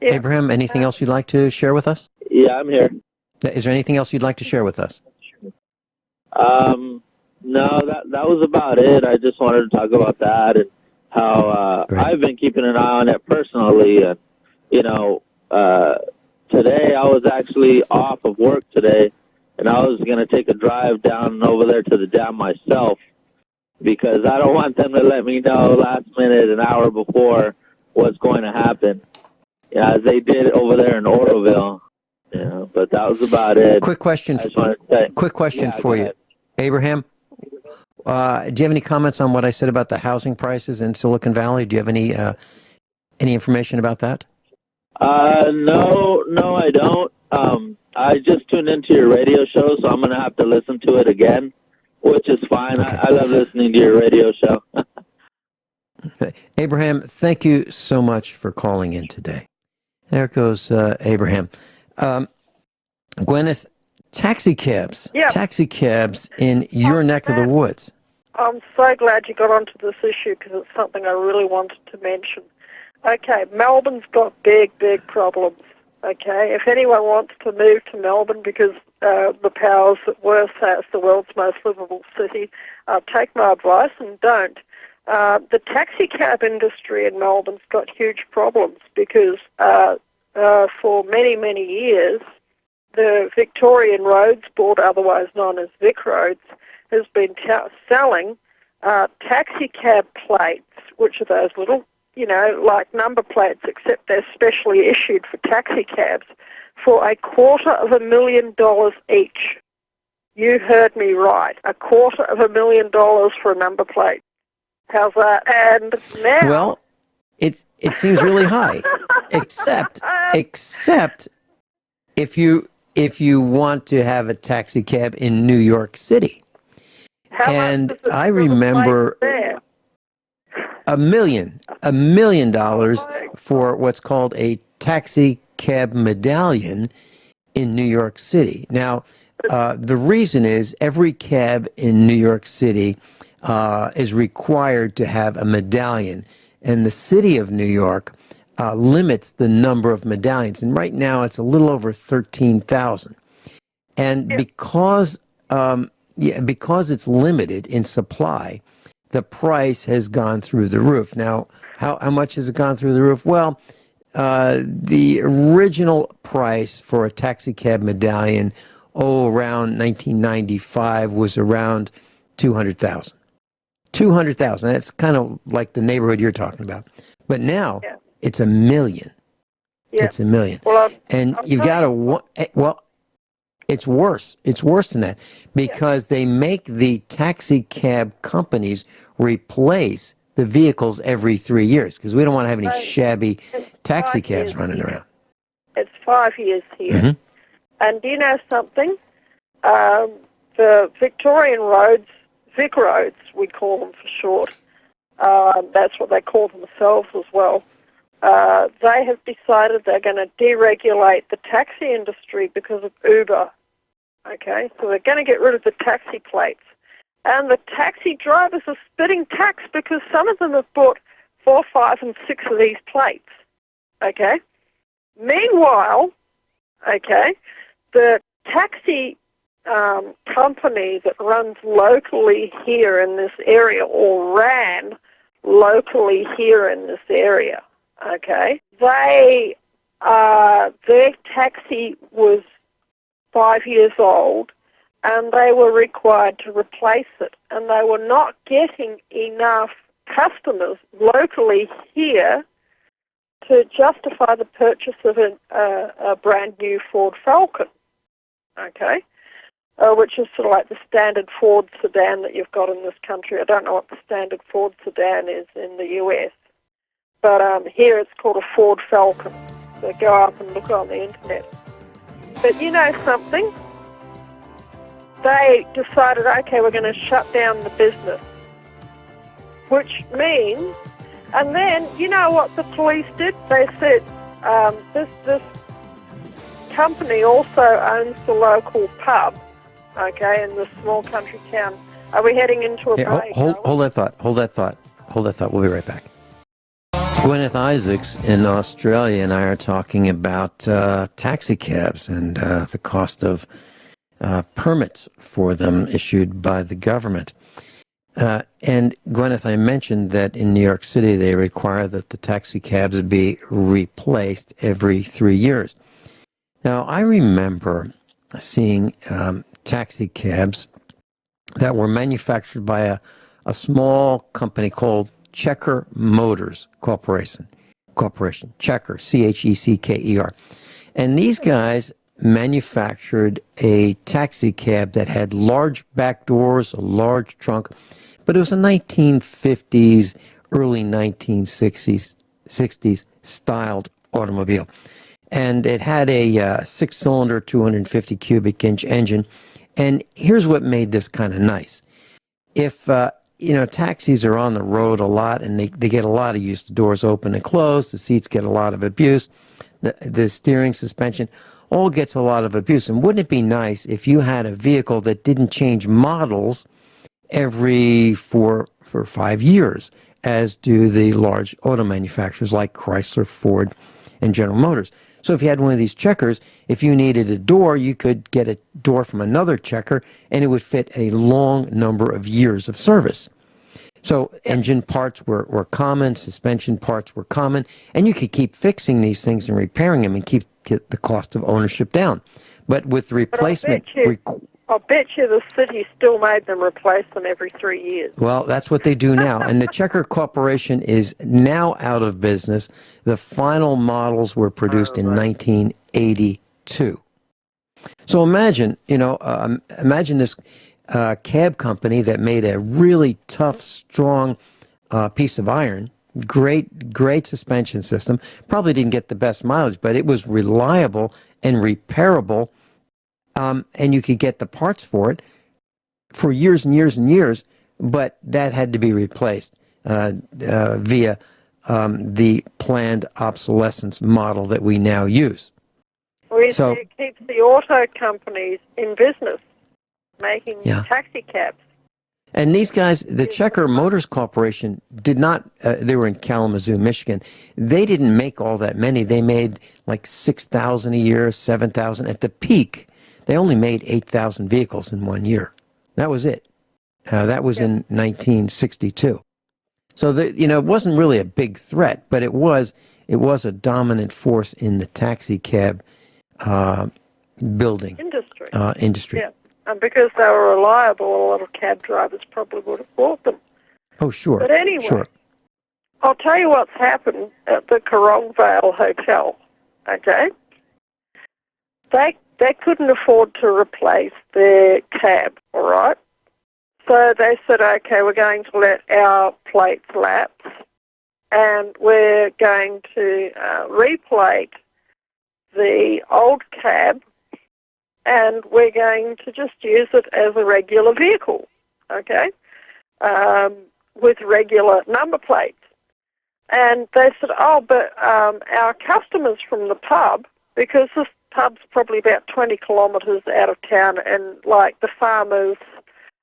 Yeah. Abraham, anything else you'd like to share with us? Yeah, I'm here. Is there anything else you'd like to share with us? No, that was about it. I just wanted to talk about that and how I've been keeping an eye on it personally. Today I was actually off of work today, and I was going to take a drive down over there to the dam myself, because I don't want them to let me know last minute, an hour before, what's going to happen, as they did over there in Oroville. But that was about it. Quick question for you. Abraham, do you have any comments on what I said about the housing prices in Silicon Valley? Do you have any information about that? No, I don't. I just tuned into your radio show, so I'm going to have to listen to it again, which is fine. Okay. I love listening to your radio show. Abraham, thank you so much for calling in today. There goes Abraham. Guineith, taxi cabs in your neck of the woods. I'm so glad you got onto this issue because it's something I really wanted to mention. Okay, Melbourne's got big, big problems. Okay, if anyone wants to move to Melbourne because the powers that were say it's the world's most livable city, take my advice and don't. The taxi cab industry in Melbourne's got huge problems because for many, many years, the Victorian Roads Board, otherwise known as Vic Roads, has been selling taxi cab plates, which are those little, like number plates, except they're specially issued for taxi cabs, for $250,000 each. You heard me right. $250,000 for a number plate. How's that? And now... Well, it seems really high, except if you want to have a taxi cab in New York City. And I remember $1 million for what's called a taxi cab medallion in New York City. Now, the reason is every cab in New York City is required to have a medallion, and the city of New York limits the number of medallions, and right now it's a little over 13,000. And because it's limited in supply, the price has gone through the roof. Now, how much has it gone through the roof? Well, the original price for a taxi cab medallion, around 1995, was around $200,000. $200,000. That's kind of like the neighborhood you're talking about. But now it's $1 million. Yeah. It's $1 million. Well, and you've got to, it's worse. It's worse than that because they make the taxi cab companies replace the vehicles every 3 years because we don't want to have any shabby taxi cabs running around. It's 5 years here. Mm-hmm. And do you know something? The Victorian Roads, Vic Roads, we call them for short. That's what they call themselves as well. They have decided they're going to deregulate the taxi industry because of Uber. Okay, so they're going to get rid of the taxi plates. And the taxi drivers are spitting tax because some of them have bought 4, 5, and 6 of these plates. Okay? Meanwhile, the taxi company that runs locally here in this area or ran locally here in this area, their taxi was 5 years old and they were required to replace it, and they were not getting enough customers locally here to justify the purchase of a brand new Ford Falcon, which is sort of like the standard Ford sedan that you've got in this country. I don't know what the standard Ford sedan is in the US, but here it's called a Ford Falcon. So go up and look on the internet. But you know something? They decided, we're going to shut down the business, which means, and then you know what the police did? They said this company also owns the local pub, in this small country town. Are we heading into a break? Hold that thought. We'll be right back. Guineith Isaacs in Australia and I are talking about taxi cabs and the cost of permits for them issued by the government. And Guineith, I mentioned that in New York City they require that the taxi cabs be replaced every 3 years. Now, I remember seeing taxi cabs that were manufactured by a small company called Checker Motors Corporation, Checker, Checker. And these guys manufactured a taxi cab that had large back doors, a large trunk, but it was a 1950s, early 1960s styled automobile. And it had a 6-cylinder, 250 cubic inch engine. And here's what made this kind of nice. If taxis are on the road a lot, and they get a lot of use. The doors open and close. The seats get a lot of abuse. The steering, suspension, all gets a lot of abuse. And wouldn't it be nice if you had a vehicle that didn't change models every 4 or 5 years, as do the large auto manufacturers like Chrysler, Ford, and General Motors? So if you had one of these checkers, if you needed a door, you could get a door from another checker, and it would fit a long number of years of service. So engine parts were common, suspension parts were common, and you could keep fixing these things and repairing them and get the cost of ownership down. But with the replacement... I'll bet you the city still made them replace them every 3 years. Well, that's what they do now. And the Checker Corporation is now out of business. The final models were produced in 1982. So imagine this cab company that made a really tough, strong piece of iron, great suspension system, probably didn't get the best mileage, but it was reliable and repairable. And you could get the parts for it for years and years and years, but that had to be replaced via the planned obsolescence model that we now use. So it keeps the auto companies in business, making taxi cabs. And these guys, the Checker Motors Corporation, did not, they were in Kalamazoo, Michigan. They didn't make all that many. They made like 6,000 a year, 7,000. At the peak, they only made 8,000 vehicles in 1 year. That was it. That was in 1962. So, it wasn't really a big threat, but it was a dominant force in the taxi cab building industry. Yeah. And because they were reliable, a lot of cab drivers probably would have bought them. Oh, sure. But anyway, sure. I'll tell you what's happened at the Corongvale Hotel, okay? They couldn't afford to replace their cab, all right? So they said, okay, we're going to let our plates lapse, and we're going to replate the old cab, and we're going to just use it as a regular vehicle, okay, with regular number plates. And they said, but our customers from the pub, because this pub's probably about 20 kilometres out of town, and like the farmers,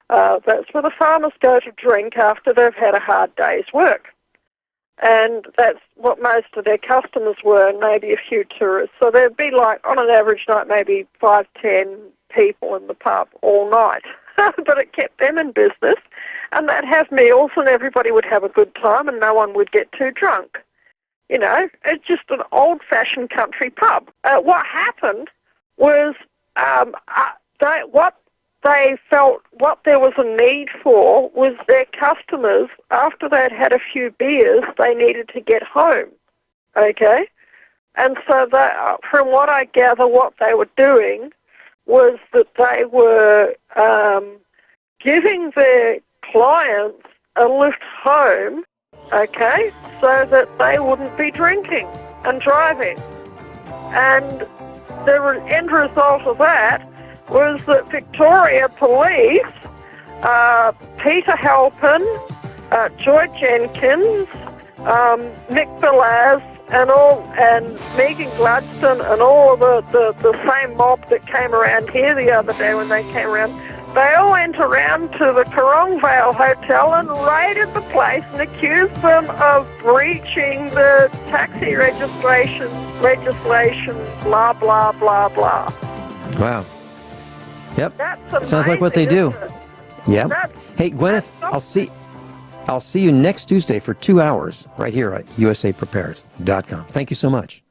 that's where the farmers go to drink after they've had a hard day's work. And that's what most of their customers were, and maybe a few tourists. So there'd be like, on an average night, maybe 5-10 people in the pub all night. But it kept them in business, and they'd have meals, and everybody would have a good time, and no one would get too drunk. It's just an old-fashioned country pub. What happened was they felt what there was a need for was their customers, after they'd had a few beers, they needed to get home, okay? And so from what I gather, what they were doing was that they were giving their clients a lift home, okay, so that they wouldn't be drinking and driving. And the end result of that was that Victoria Police, Peter Halpin, Joy Jenkins, Nick Belaz, and Megan Gladstone, and all of the same mob that came around here the other day when they came around, they all went around to the Corongvale Hotel and raided the place and accused them of breaching the taxi legislation, blah, blah, blah, blah. Wow. Yep. That's sounds like what they do. Yep. Hey, Guineith, I'll see you next Tuesday for 2 hours right here at usaprepares.com. Thank you so much.